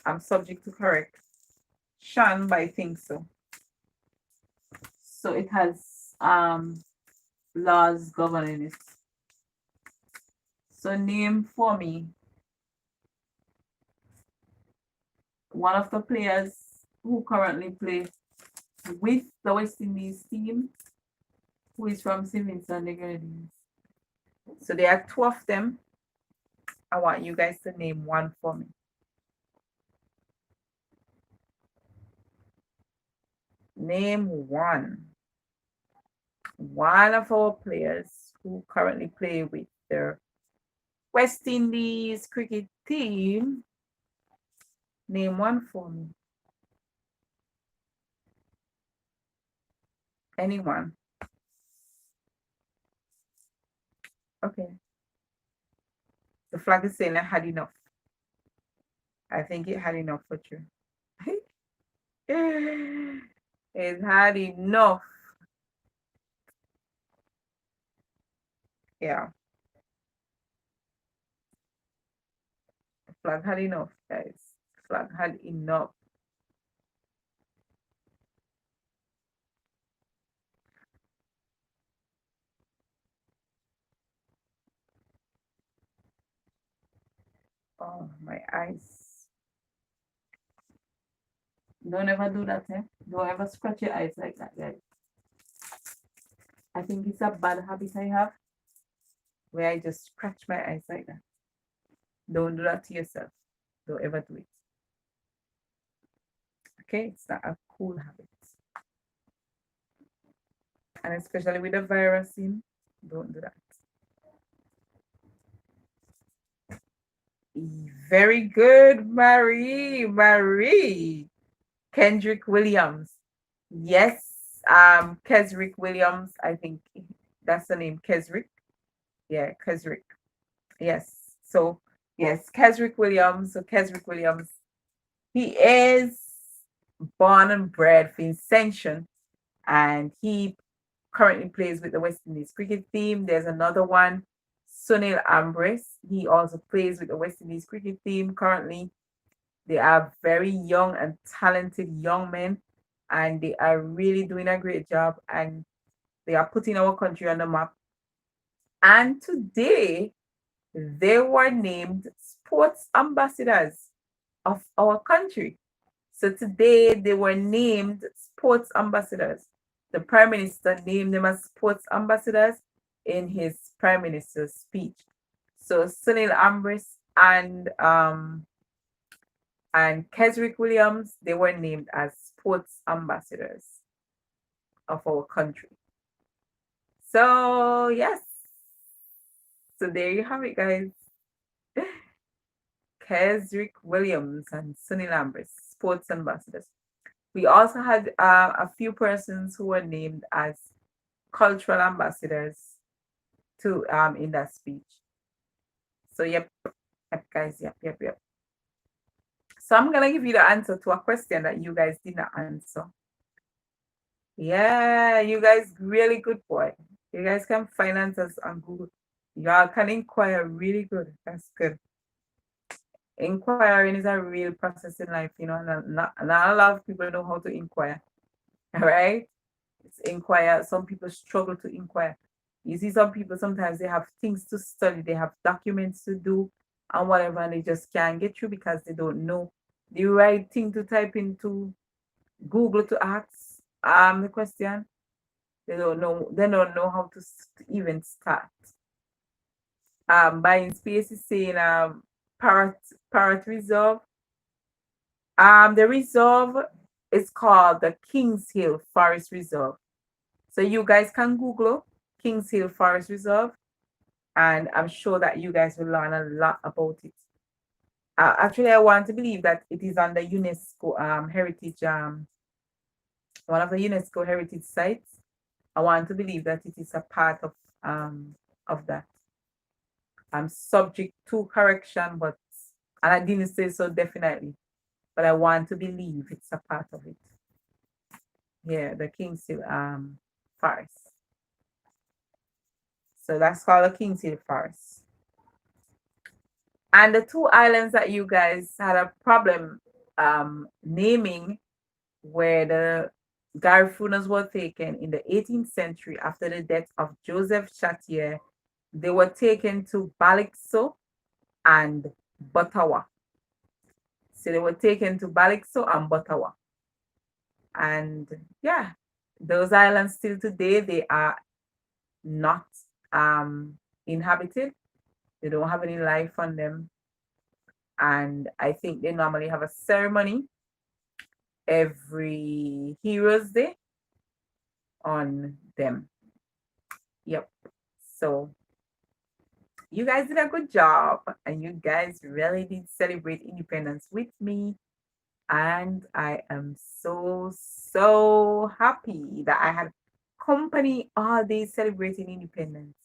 I'm subject to correction, but I think so. So it has laws governing it. So name for me one of the players who currently play with the West Indies team, who is from St. Vincent and the Grenadines. So there are 2 of them. I want you guys to name one for me. Name one. One of our players who currently play with the West Indies cricket team. Name one for me. Anyone? Okay. The flag is saying I had enough. I think it had enough for you. It had enough. Yeah. The flag had enough, guys. The flag had enough. Oh, my eyes. Don't ever do that, eh? Don't ever scratch your eyes like that, guys. I think it's a bad habit I have where I just scratch my eyes like that. Don't do that to yourself. Don't ever do it. Okay? It's not a cool habit. And especially with the virus in, don't do that. Very good, Marie. Kendrick Williams. Yes, Kesrick Williams. I think that's the name, Kesrick. Yeah, Kesrick. Yes. So yes, Kesrick Williams. So Kesrick Williams, he is born and bred Vincentian, and he currently plays with the West Indies cricket team. There's another one, Sunil Ambrose. He also plays with the West Indies cricket team currently. They are very young and talented young men, and they are really doing a great job, and they are putting our country on the map. And today, they were named sports ambassadors of our country. So today they were named sports ambassadors. The Prime Minister named them as sports ambassadors in his Prime Minister's speech. So Sunil Ambrose and Keswick Williams, they were named as sports ambassadors of our country. So yes. So there you have it, guys. Keswick Williams and Sunil Ambrose, sports ambassadors. We also had a few persons who were named as cultural ambassadors to in that speech. So yep, guys, yep. So I'm gonna give you the answer to a question that you guys did not answer. Yeah, you guys really good boy. You guys can find answers on Google. Y'all can inquire really good. That's good. Inquiring is a real process in life, you know, and not a lot of people know how to inquire. All right? It's inquire. Some people struggle to inquire. You see, some people sometimes they have things to study, they have documents to do and whatever, and they just can't get through because they don't know the right thing to type into Google to ask the question. They don't know how to even start. Buying space is saying Parrot Reserve. The reserve is called the Kings Hill Forest Reserve. So you guys can Google Kings Hill Forest Reserve, and I'm sure that you guys will learn a lot about it. Actually, I want to believe that it is on the UNESCO heritage, one of the UNESCO heritage sites. I want to believe that it is a part of that. I'm subject to correction, but and I didn't say so definitely, but I want to believe it's a part of it. Yeah, the Kings Hill Forest. So that's called the Kings Hill Forest. And the two islands that you guys had a problem naming where the Garifuna were taken in the 18th century after the death of Joseph Chartier. They were taken to Balixo and Bottawa. So they were taken to Balixo and Bottawa. And yeah, those islands still today, they are not inhabited. They don't have any life on them. And I think they normally have a ceremony every Heroes Day on them. Yep. So you guys did a good job, and you guys really did celebrate independence with me. And I am so happy that I had company all day celebrating independence.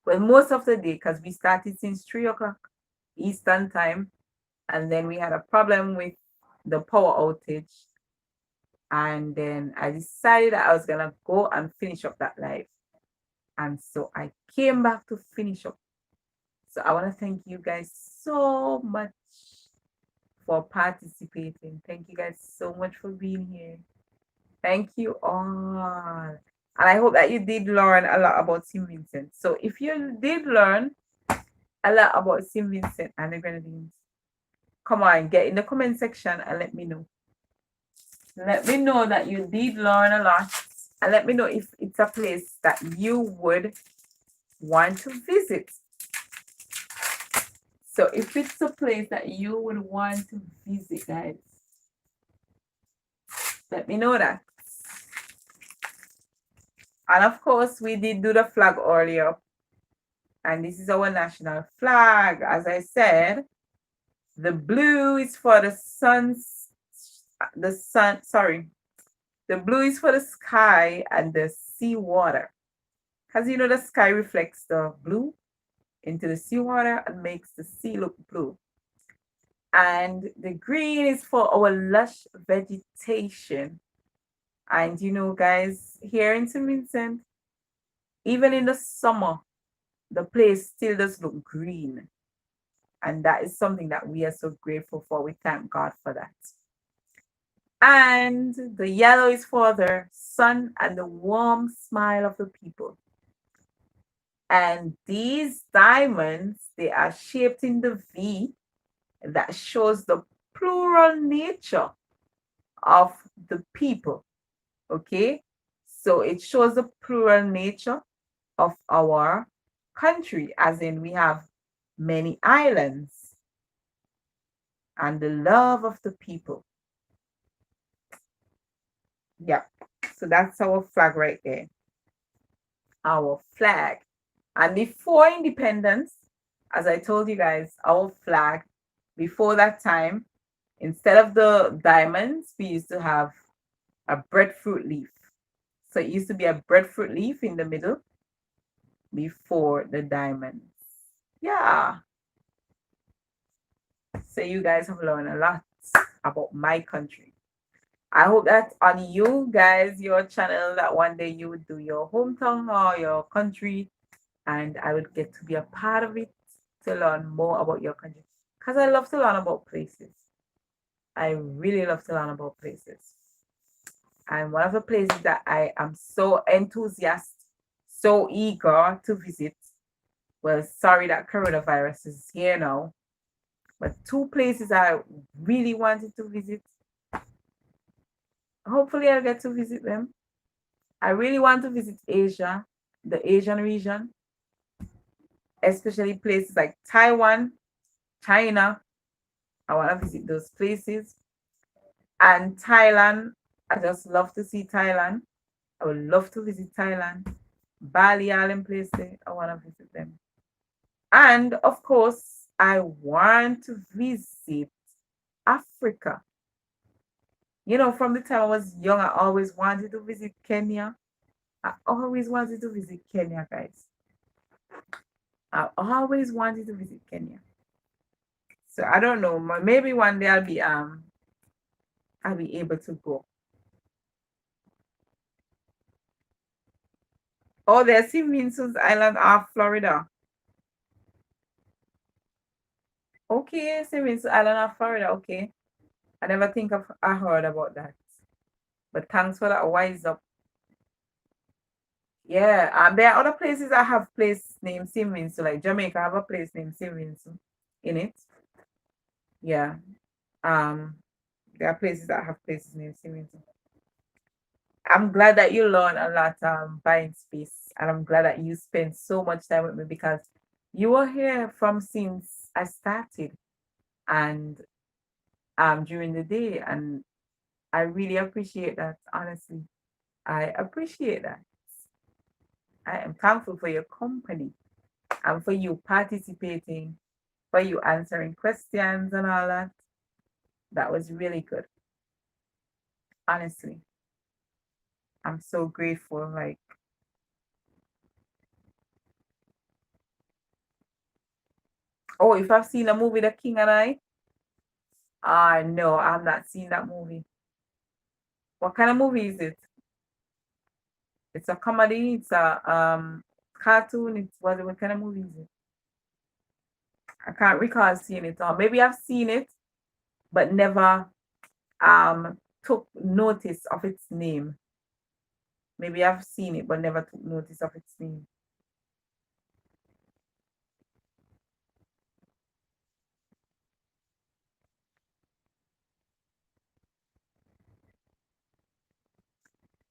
Well, most of the day, because we started since 3 o'clock Eastern time, and then we had a problem with the power outage. And then I decided that I was gonna go and finish up that live. And so I came back to finish up. So I want to thank you guys so much for participating. Thank you guys so much for being here. Thank you all. And I hope that you did learn a lot about St. Vincent. So if you did learn a lot about St. Vincent and the Grenadines, come on, get in the comment section and let me know. Let me know that you did learn a lot. And let me know if it's a place that you would want to visit. So if it's a place that you would want to visit, guys, let me know that. And of course, we did do the flag earlier. And this is our national flag. As I said, the blue is for the the blue is for the sky and the sea water. Because you know the sky reflects the blue into the seawater and makes the sea look blue. And the green is for our lush vegetation. And you know, guys, here in St. Vincent, even in the summer, the place still does look green. And that is something that we are so grateful for. We thank God for that. And the yellow is for the sun and the warm smile of the people. And these diamonds, they are shaped in the V that shows the plural nature of the people. Okay, so it shows the plural nature of our country, as in we have many islands and the love of the people. Yeah, so that's our flag right there. Our flag. And before independence, as I told you guys, our flag, before that time, instead of the diamonds, we used to have a breadfruit leaf. So it used to be a breadfruit leaf in the middle before the diamonds. Yeah. So you guys have learned a lot about my country. I hope that on you guys, your channel, that one day you would do your hometown or your country, and I would get to be a part of it to learn more about your country. Because I love to learn about places. I really love to learn about places. And one of the places that I am so enthusiastic, so eager to visit, well, sorry that coronavirus is here now, but two places I really wanted to visit. Hopefully, I'll get to visit them. I really want to visit Asia, the Asian region, especially places like Taiwan, China. I want to visit those places. And Thailand, I just love to see Thailand. I would love to visit Thailand. Bali Island places, I want to visit them. And of course, I want to visit Africa. You know, from the time I was young, I always wanted to visit Kenya. I always wanted to visit Kenya, guys. I always wanted to visit Kenya. So I don't know. Maybe one day I'll be able to go. Oh, there's St. Vincent's Island off Florida. Okay, St. Vincent's Island off Florida. Okay. I heard about that. But thanks for that wise up. Yeah, there are other places that have place named St. Vincent, like Jamaica have a place named St. Vincent in it. Yeah. Um, there are places that have places named St. Vincent. I'm glad that you learn a lot buying space, and I'm glad that you spend so much time with me because you were here from since I started and during the day, and I really appreciate that. Honestly, I appreciate that. I am thankful for your company and for you participating, for you answering questions and all that. That was really good. Honestly, I'm so grateful. Like, oh, if I've seen a movie, The King and I, no, I've not seen that movie. What kind of movie is it? It's a comedy. It's a cartoon. It's what kind of movie is it? I can't recall seeing it. Or maybe I've seen it, but never took notice of its name. Maybe I've seen it, but never took notice of its name.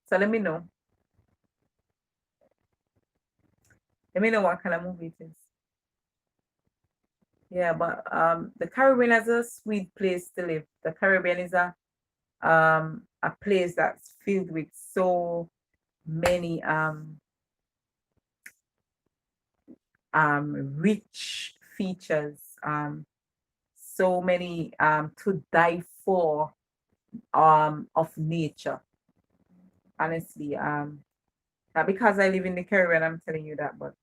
So let me know. Let me know what kind of movie it is. Yeah, but the Caribbean is a sweet place to live. The Caribbean is a place that's filled with so many rich features, so many to die for of nature. Honestly, not because I live in the Caribbean, I'm telling you that, but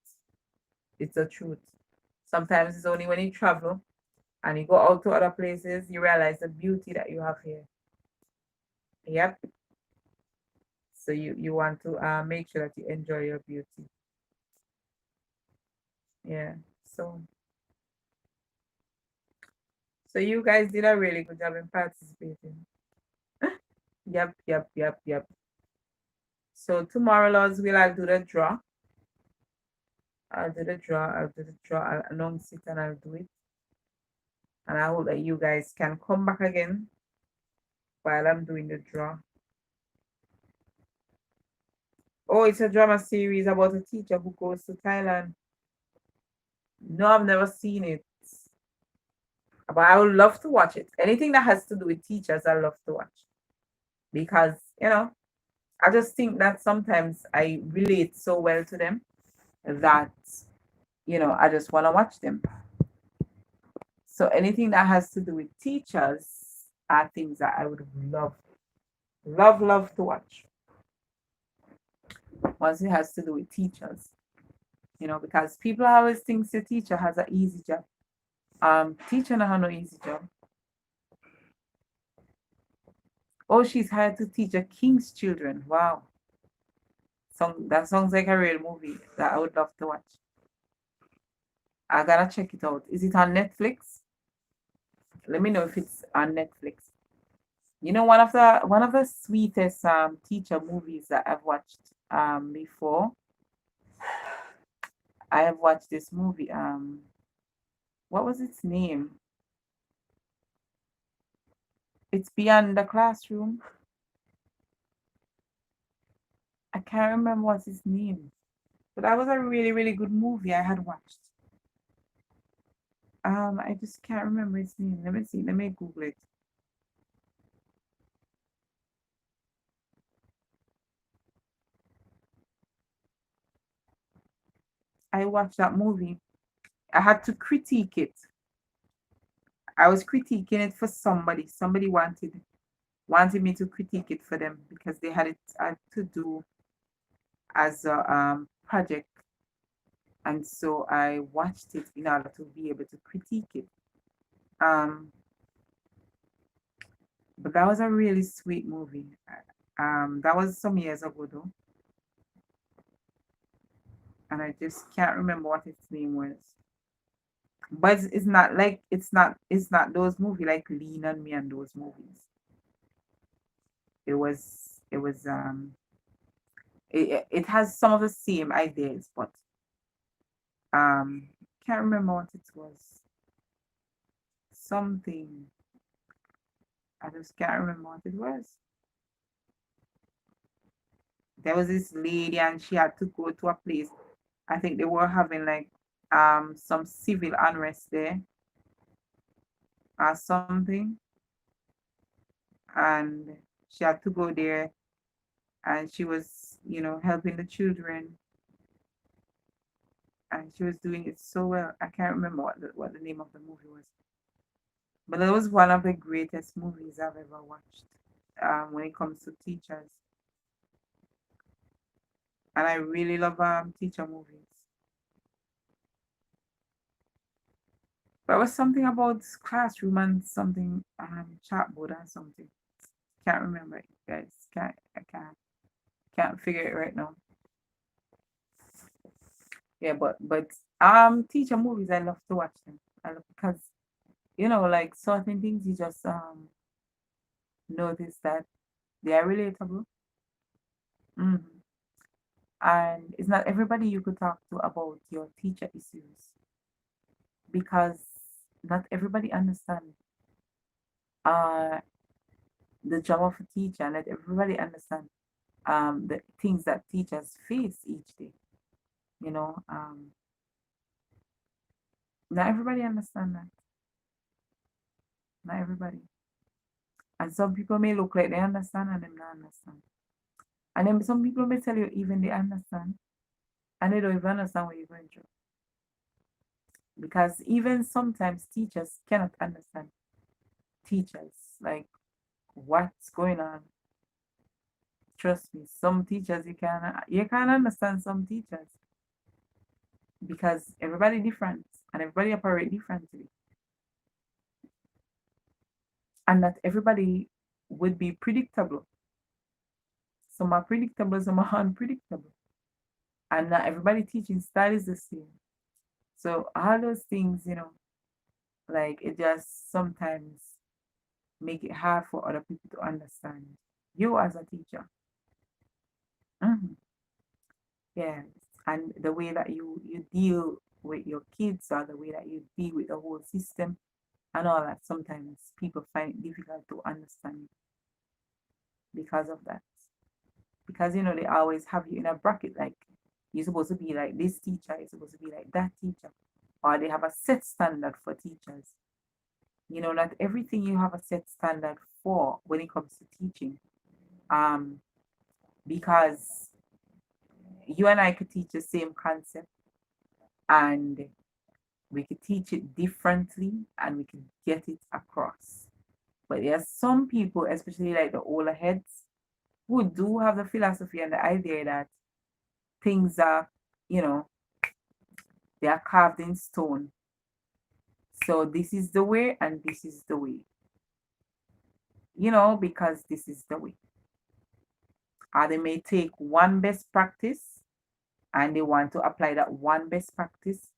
it's the truth. Sometimes it's only when you travel and you go out to other places, you realize the beauty that you have here. Yep. So you want to make sure that you enjoy your beauty. Yeah. So So you guys did a really good job in participating. Yep, yep, yep, yep. So tomorrow, Lord's will, I'll do the draw. I'll do the draw. I'll do the draw. I'll announce it and I'll do it. And I hope that you guys can come back again while I'm doing the draw. Oh, it's a drama series about a teacher who goes to Thailand. No, I've never seen it. But I would love to watch it. Anything that has to do with teachers, I love to watch. Because, I just think that sometimes I relate so well to them that, I just want to watch them. So anything that has to do with teachers are things that I would love, love, love to watch. Once it has to do with teachers, because people always think the teacher has an easy job. Teacher don't have no easy job. Oh, she's hired to teach a king's children. Wow. That sounds like a real movie that I would love to watch. I gotta check it out. Is it on Netflix? Let me know if it's on Netflix. One of the sweetest teacher movies that I've watched before. I have watched this movie. What was its name? It's Beyond the Classroom. I can't remember what's its name, but that was a really, really good movie I had watched. I just can't remember its name. Let me see. Let me Google it. I watched that movie. I had to critique it. I was critiquing it for somebody. Somebody wanted me to critique it for them because they had to do as a project, and so I watched it in order to be able to critique it. Um, but that was a really sweet movie. That was some years ago though, and I just can't remember what its name was. But it's not like it's not those movies like Lean on Me and those movies. It has some of the same ideas, but can't remember what it was. Something. I just can't remember what it was. There was this lady and she had to go to a place. I think they were having like some civil unrest there or something. And she had to go there and she was, helping the children and she was doing it so well. I can't remember what the name of the movie was. But that was one of the greatest movies I've ever watched when it comes to teachers. And I really love teacher movies. But it was something about classroom and something chatbot and something. Can't remember it, guys. I can't figure it right now. Yeah, but teacher movies I love to watch them. I love because like certain things you just notice that they are relatable. hmm And it's not everybody you could talk to about your teacher issues because not everybody understands uh the job of a teacher, and not everybody understands the things that teachers face each day. You know, not everybody understand that. Not everybody. And some people may look like they understand and them not understand. And then some people may tell you even they understand and they don't even understand what you're going through. Because even sometimes teachers cannot understand teachers. Like what's going on. Trust me, some teachers you can't understand some teachers because everybody different and everybody operate differently. And not everybody would be predictable. Some are predictable, some are unpredictable. And not everybody teaching style is the same. So all those things, Like it just sometimes make it hard for other people to understand you as a teacher. Mhm. Yes, and the way that you deal with your kids or the way that you deal with the whole system and all that, sometimes people find it difficult to understand because of that. Because they always have you in a bracket, like you're supposed to be like this teacher, you're supposed to be like that teacher, or they have a set standard for teachers. Not everything you have a set standard for when it comes to teaching. Um, because you and I could teach the same concept and we could teach it differently and we could get it across. But there are some people, especially like the older heads, who do have the philosophy and the idea that things are, you know, they are carved in stone. So this is the way and this is the way, because this is the way. Or they may take one best practice and they want to apply that one best practice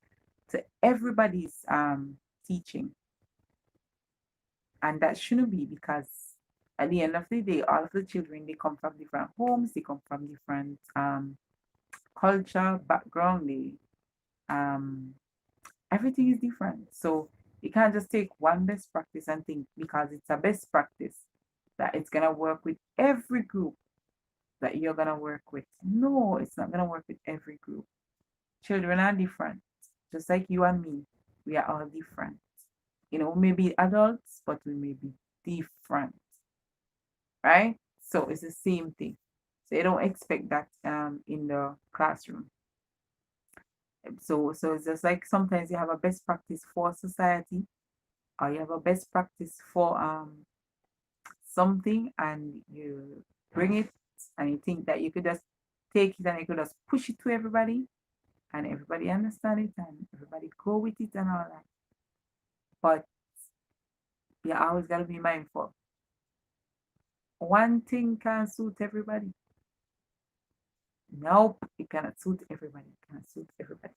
to everybody's teaching. And that shouldn't be, because at the end of the day, all of the children, they come from different homes, they come from different culture, background, um, everything is different. So you can't just take one best practice and think because it's a best practice that it's gonna work with every group that you're gonna work with. No, it's not gonna work with every group. Children are different, just like you and me. We are all different. We may be adults, but we may be different, right? So it's the same thing. So you don't expect that in the classroom. So it's just like sometimes you have a best practice for society, or you have a best practice for something, and you bring it and you think that you could just take it and you could just push it to everybody and everybody understand it and everybody go with it and all that. But you always gotta be mindful. One thing can't suit everybody. Nope, it cannot suit everybody. It cannot suit everybody.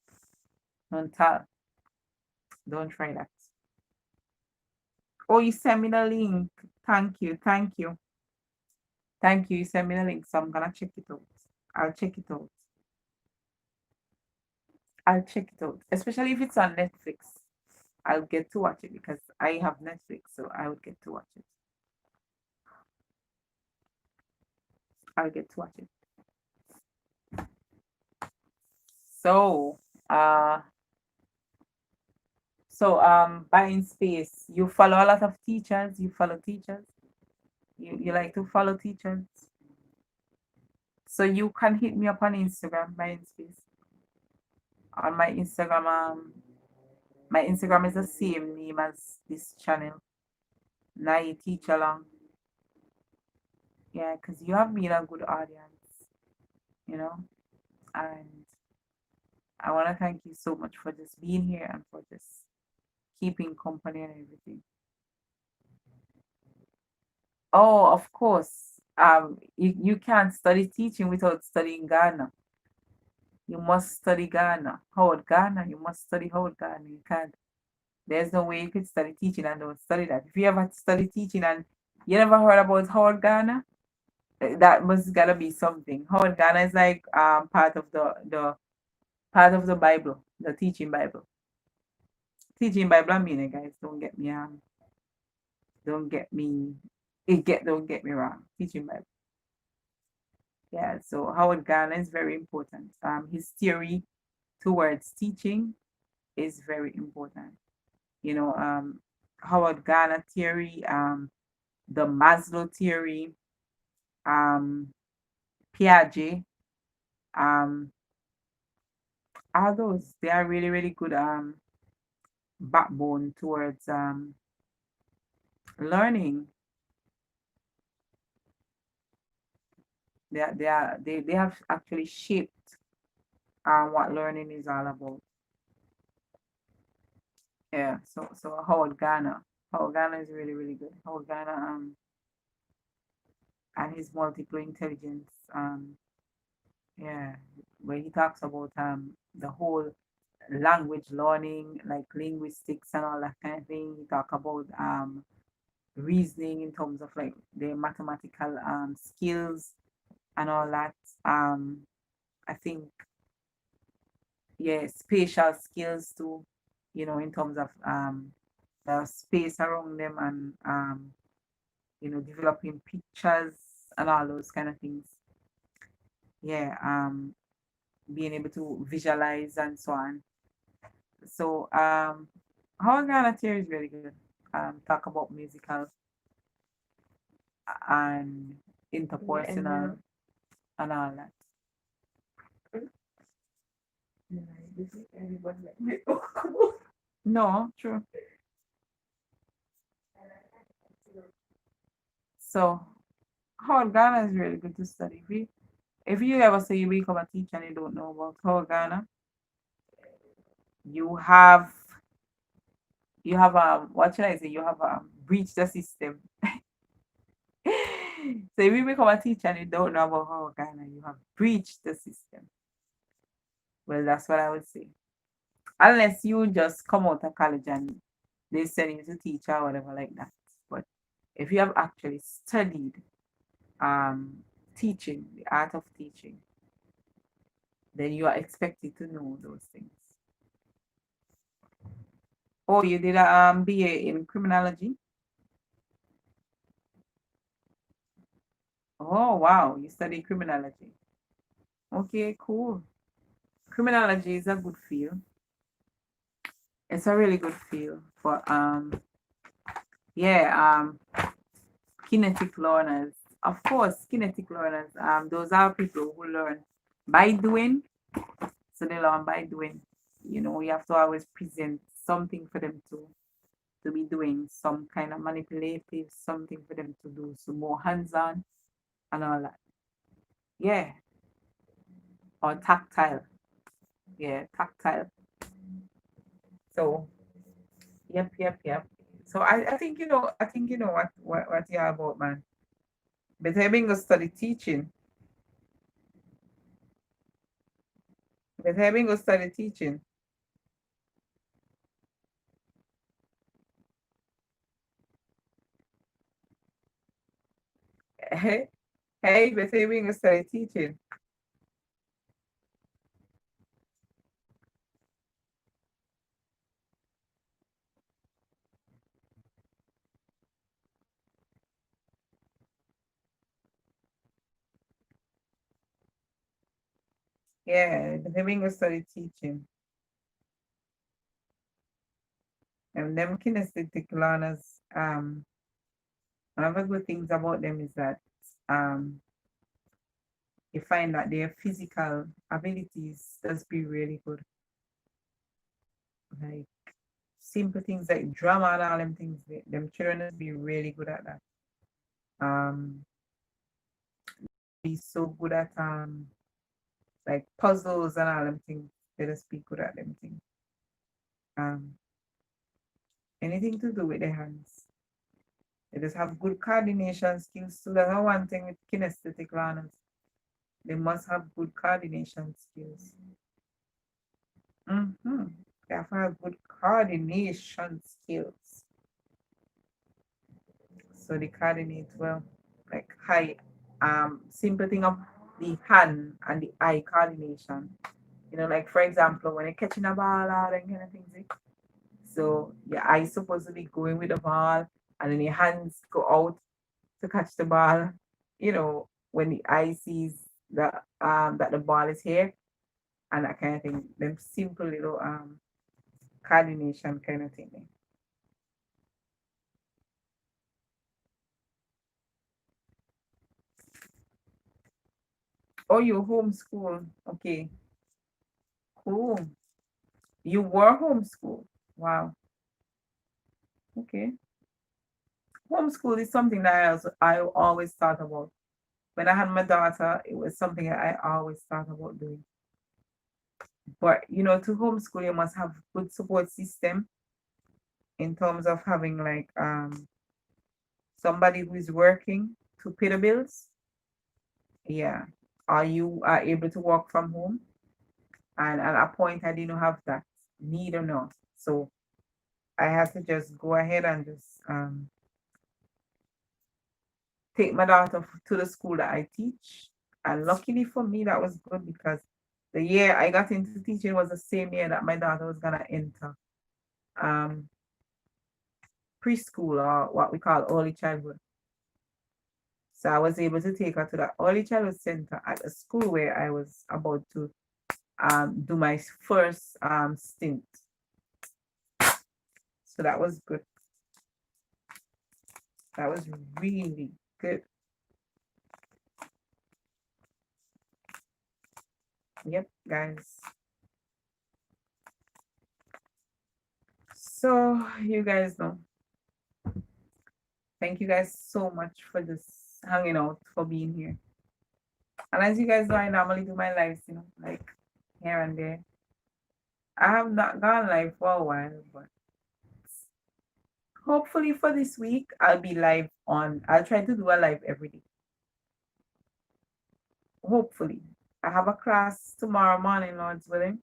Don't tell. Don't try that. Oh, you sent me the link. Thank you. Thank you. Thank you. You sent me the link. So I'm gonna check it out. I'll check it out. I'll check it out. Especially if it's on Netflix. I'll get to watch it because I have Netflix, so I would get to watch it. I'll get to watch it. So, uh, buying space. You follow a lot of teachers. You follow teachers. You like to follow teachers. So you can hit me up on Instagram, buying space. On my Instagram is the same name as this channel. Now you teach along. Yeah, because you have been a good audience, you know, and I want to thank you so much for just being here and for just keeping company and everything. Oh, of course. You can't study teaching without studying Ghana. You must study Ghana. Howard Ghana. You must study Howard Ghana. You can't. There's no way you could study teaching and don't study that. If you ever study teaching and you never heard about Howard Ghana, that must gotta be something. Howard Ghana is like part of the part of the Bible, the teaching Bible. Teaching Bible, I mean it, guys. Don't get me don't get me wrong. Teaching Bible. Yeah, so Howard Gardner is very important. His theory towards teaching is very important. Howard Gardner theory, the Maslow theory, um, Piaget, um, all those they are really really good backbone towards learning. They have actually shaped what learning is all about. Yeah, so Howard Gardner is really really good. Howard Gardner and his multiple intelligence yeah, where he talks about the whole language learning, like linguistics and all that kind of thing. We talk about reasoning in terms of like their mathematical skills and all that. Um, I think yeah, spatial skills too, in terms of the space around them and developing pictures and all those kind of things. Yeah, being able to visualize and so on. So Hawaiian theory is really good. Talk about musical and interpersonal and all that. No, true. So Howard Ghana is really good to study. If you ever say you become a teacher and you don't know about Howard Ghana, you have what should I say? You have breached the system. So if you become a teacher and you don't know about Howard Ghana, you have breached the system. Well, that's what I would say. Unless you just come out of college and they send you to teach or whatever like that. But if you have actually studied teaching, the art of teaching, then you are expected to know those things. Oh, you did a BA in criminology? Oh, wow, you study criminology. Okay, cool. Criminology is a good field. It's a really good field for yeah, kinetic learners. Of course, kinetic learners. Those are people who learn by doing. So they learn by doing. You have to always present something for them to be doing, some kind of manipulative, something for them to do. So more hands-on and all that. Yeah. Or tactile. Yeah, tactile. So yep. So I think you know what you're about, man. But I been go study teaching. But I been go study teaching. Hey, hey, but I been go study teaching. Yeah, but I been go study teaching. And them kinesthetic learners, one of the good things about them is that um you find that their physical abilities does be really good. Like simple things like drama and all them things, them children does be really good at that. Um, be so good at like puzzles and all them things. They just be good at them things. Um, anything to do with their hands. They just have good coordination skills too. That's one thing with kinesthetic learners. They must have good coordination skills. Mm-hmm. They have to have good coordination skills. So they coordinate well, like high simple thing of the hand and the eye coordination. Like for example, when you're catching a ball or that kind of things. So your eyes supposed to be going with the ball and then your hands go out to catch the ball. When the eye sees that the ball is here and that kind of thing. Them simple little coordination kind of thing. Oh, you homeschool. Okay, cool. You were homeschooled. Wow. Okay. Homeschool is something that I always thought about. When I had my daughter, it was something that I always thought about doing. But to homeschool, you must have good support system in terms of having like somebody who is working to pay the bills. Yeah. Or you are able to work from home. And at a point, I didn't have that. need or not. So I had to just go ahead and just take my daughter to the school that I teach. And luckily for me, that was good because the year I got into teaching was the same year that my daughter was gonna enter um, preschool, or what we call early childhood. So I was able to take her to the early childhood center at a school where I was about to do my first stint. So that was good. That was really good. Yep, guys. So you guys know. Thank you guys so much for just hanging out, for being here. And as you guys know, I normally do my lives, like here and there. I have not gone live for a while, but hopefully for this week, I'll be live on. I'll try to do a live every day. Hopefully. I have a class tomorrow morning, Lord's willing.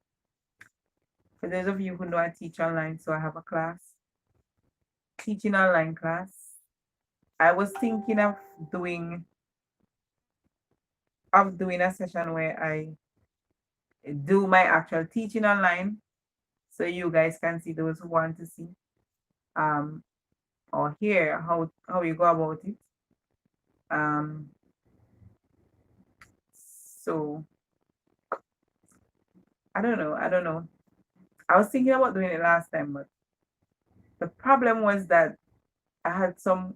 For those of you who know, I teach online, so I have a class. Teaching online class. I was thinking of doing a session where I do my actual teaching online, so you guys can see, those who want to see um or hear how you go about it. Um so I don't know. I was thinking about doing it last time, but the problem was that I had some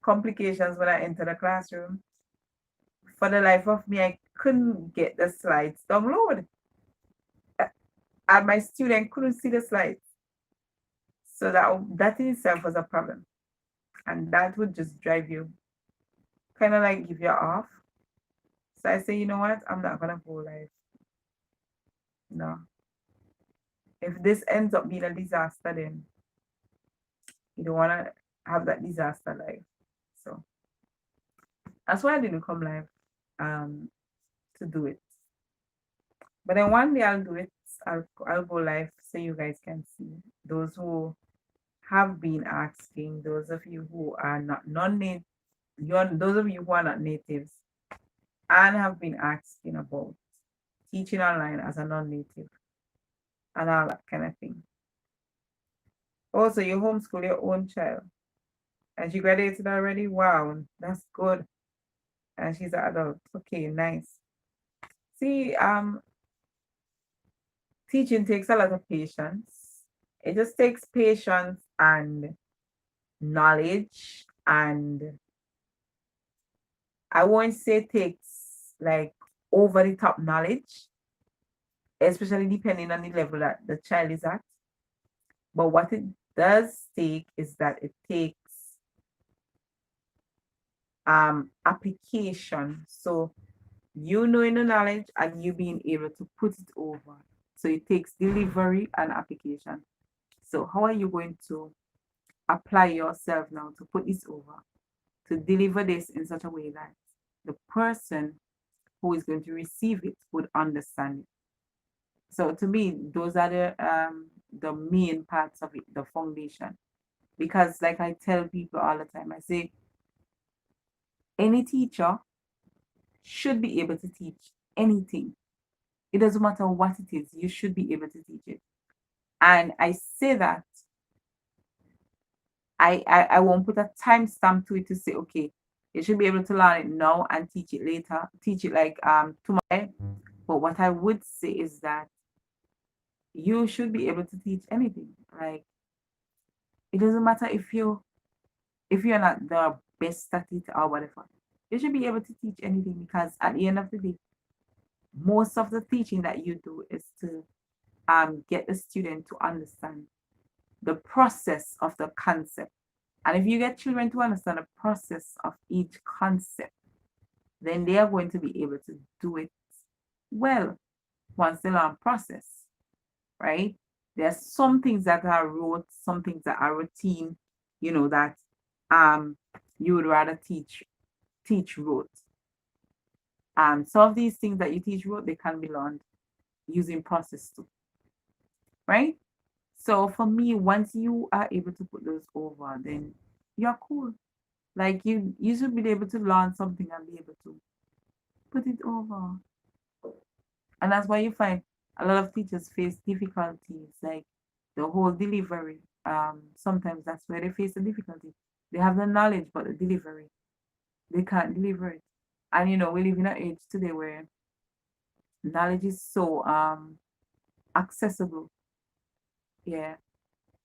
complications when I entered the classroom. For the life of me, I couldn't get the slides download, and my student couldn't see the slides. So that in itself was a problem, and that would just drive you, kind of like give you off. So I say, you know what? I'm not gonna go live. No. If this ends up being a disaster, then you don't wanna have that disaster live. So that's why I didn't come live um to do it. But then one day I'll do it. I'll go live so you guys can see. Those who have been asking, those of you who are not non-native, those of you who are not natives and have been asking about teaching online as a non-native and all that kind of thing. Also, you homeschool your own child and she graduated already. Wow, that's good. And she's an adult. Okay, nice. See, teaching takes a lot of patience. It just takes patience and knowledge, and I won't say takes like over the top knowledge, especially depending on the level that the child is at. But what it does take is that it takes application. So you knowing the knowledge and you being able to put it over. So it takes delivery and application. So how are you going to apply yourself now to put this over, to deliver this in such a way that the person who is going to receive it would understand it? So to me, those are the main parts of it, the foundation. Because like I tell people all the time, I say any teacher should be able to teach anything. It doesn't matter what it is, you should be able to teach it. And I say that I won't put a timestamp to it to say, okay, you should be able to learn it now and teach it later, teach it like tomorrow. But what I would say is that you should be able to teach anything. Like it doesn't matter if you're not the best at it or whatever. You should be able to teach anything, because at the end of the day, most of the teaching that you do is to get the student to understand the process of the concept. And if you get children to understand the process of each concept, then they are going to be able to do it well once they learn process, right? There are some things that are rote, some things that are routine, that you would rather teach rote. Some of these things that you teach rote, they can be learned using process too. right? So for me, once you are able to put those over, then you're cool. Like you should be able to learn something and be able to put it over. And that's why you find a lot of teachers face difficulties, like the whole delivery. Sometimes that's where they face the difficulty. They have the knowledge, but the delivery, they can't deliver it. And we live in an age today where knowledge is so accessible, yeah,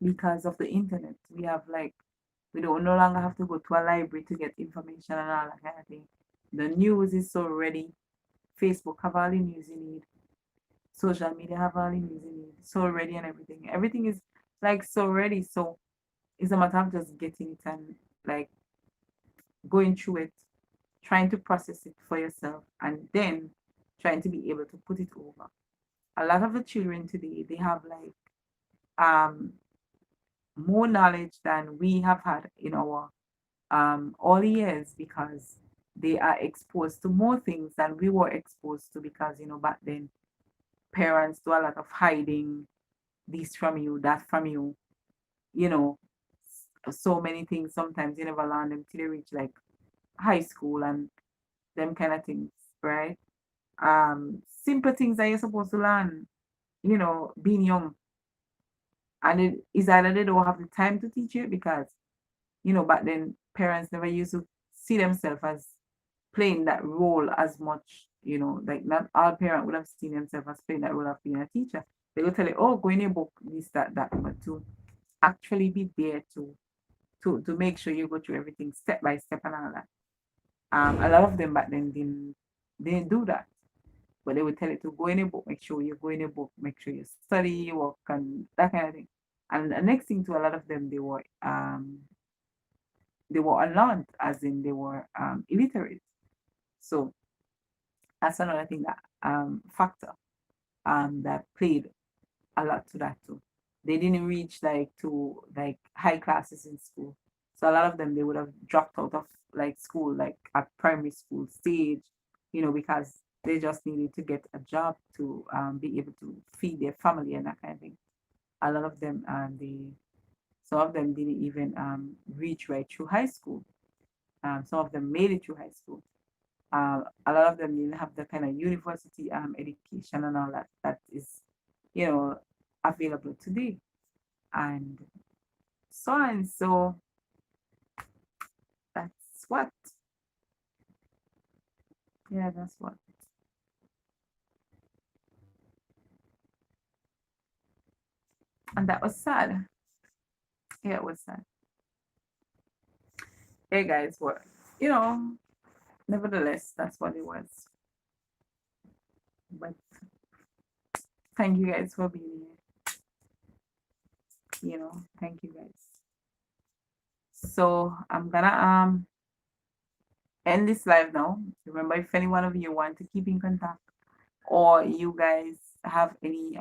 because of the internet. We don't no longer have to go to a library to get information and all that kind of thing. The news is so ready. Facebook have all the news you need. Social media have all the news you need. So ready and everything. Everything is like so ready. So it's a matter of just getting it and like going through it, trying to process it for yourself, and then trying to be able to put it over. A lot of the children today, they have like um more knowledge than we have had in our all years, because they are exposed to more things than we were exposed to, because back then parents do a lot of hiding this from you, that from you, you know so many things. Sometimes you never learn them till they reach like high school and them kind of things, right? Simple things that you're supposed to learn, being young. And it is either they don't have the time to teach you, because back then parents never used to see themselves as playing that role as much, like not all parents would have seen themselves as playing that role of being a teacher. They will tell you, oh, go in your book, this, that, but to actually be there to make sure you go through everything step by step and all that. A lot of them back then didn't do that. But they would tell you to go in a book, make sure you go in a book, make sure you study, you work, and that kind of thing. And the next thing, to a lot of them, they were unlearned, as in they were illiterate. So that's another thing, that factor that played a lot to that too. They didn't reach like to like high classes in school. So a lot of them, they would have dropped out of like school, like at primary school stage, because they just needed to get a job to be able to feed their family and that kind of thing. A lot of them, some of them didn't even reach right through high school. Some of them made it through high school. A lot of them didn't have the kind of university education and all that is, you know, available today. And so on. So that's what. Yeah, that's what. And that was sad. Yeah, it was sad. Hey guys, what nevertheless, that's what it was. But thank you guys for being here. Thank you guys. So I'm gonna end this live now. Remember, if any one of you want to keep in contact, or you guys have any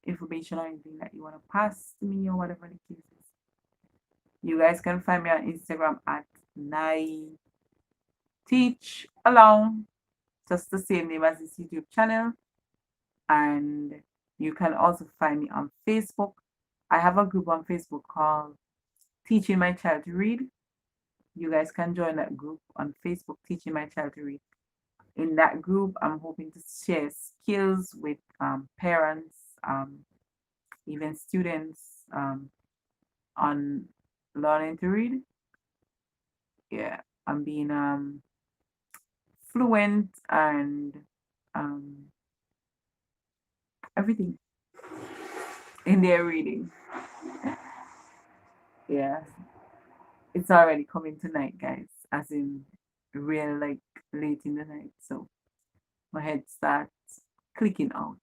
information or anything that you want to pass to me, or whatever the case is, you guys can find me on Instagram at Nai Teach Along, just the same name as this YouTube channel. And you can also find me on Facebook. I have a group on Facebook called Teaching My Child to Read. You guys can join that group on Facebook, Teaching My Child to Read. In that group, I'm hoping to share skills with parents, even students, on learning to read. Yeah, I'm being fluent and um, everything in their reading. Yeah, it's already coming tonight, guys, as in real, like late in the night. So my head starts clicking out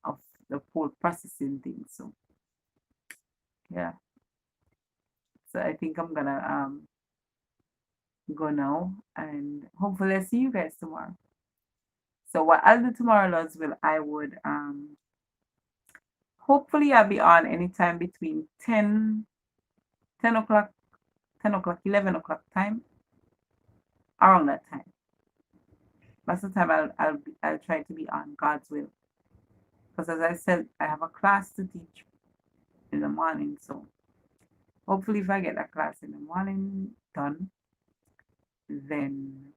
of the whole processing thing. So yeah, so I think I'm gonna go now, and hopefully I see you guys tomorrow. So what I'll do tomorrow, Lords will, I would hopefully I'll be on anytime between 10 o'clock, 10 o'clock, 11 o'clock time, around that time. That's the time I'll try to be on, God's will. Because as I said, I have a class to teach in the morning. So hopefully if I get that class in the morning done, then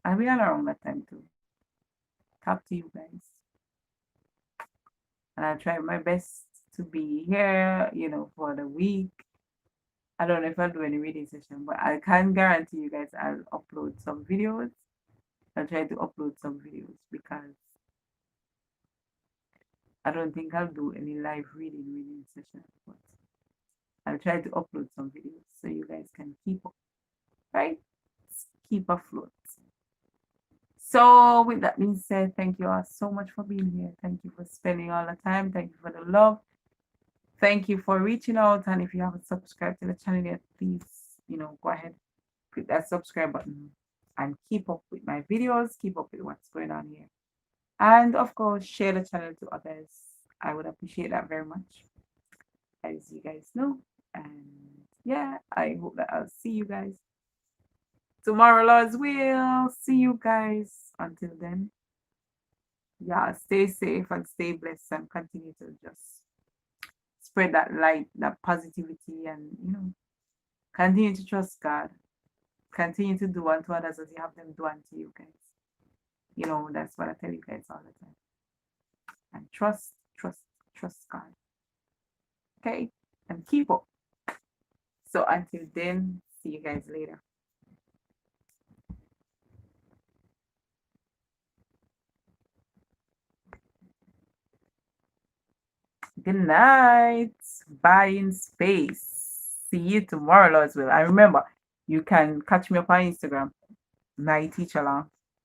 I'll be all around that time to talk to you guys. And I'll try my best to be here, for the week. I don't know if I'll do any reading session, but I can guarantee you guys I'll upload some videos. I'll try to upload some videos because I don't think I'll do any live reading session, but I'll try to upload some videos so you guys can keep up, right? Keep afloat. So with that being said, thank you all so much for being here. Thank you for spending all the time. Thank you for the love. Thank you for reaching out. And if you haven't subscribed to the channel yet, please, go ahead, click that subscribe button and keep up with my videos, keep up with what's going on here. And of course, share the channel to others. I would appreciate that very much, as you guys know. And yeah, I hope that I'll see you guys tomorrow, Lord's will. See you guys. Until then, yeah, stay safe and stay blessed and continue to just spread that light, that positivity, and continue to trust God. Continue to do unto others as you have them do unto you guys. That's what I tell you guys all the time. And trust God. Okay? And keep up. So until then, see you guys later. Good night. Bye in space. See you tomorrow, Lord's will. And remember, you can catch me up on Instagram, my teacher along.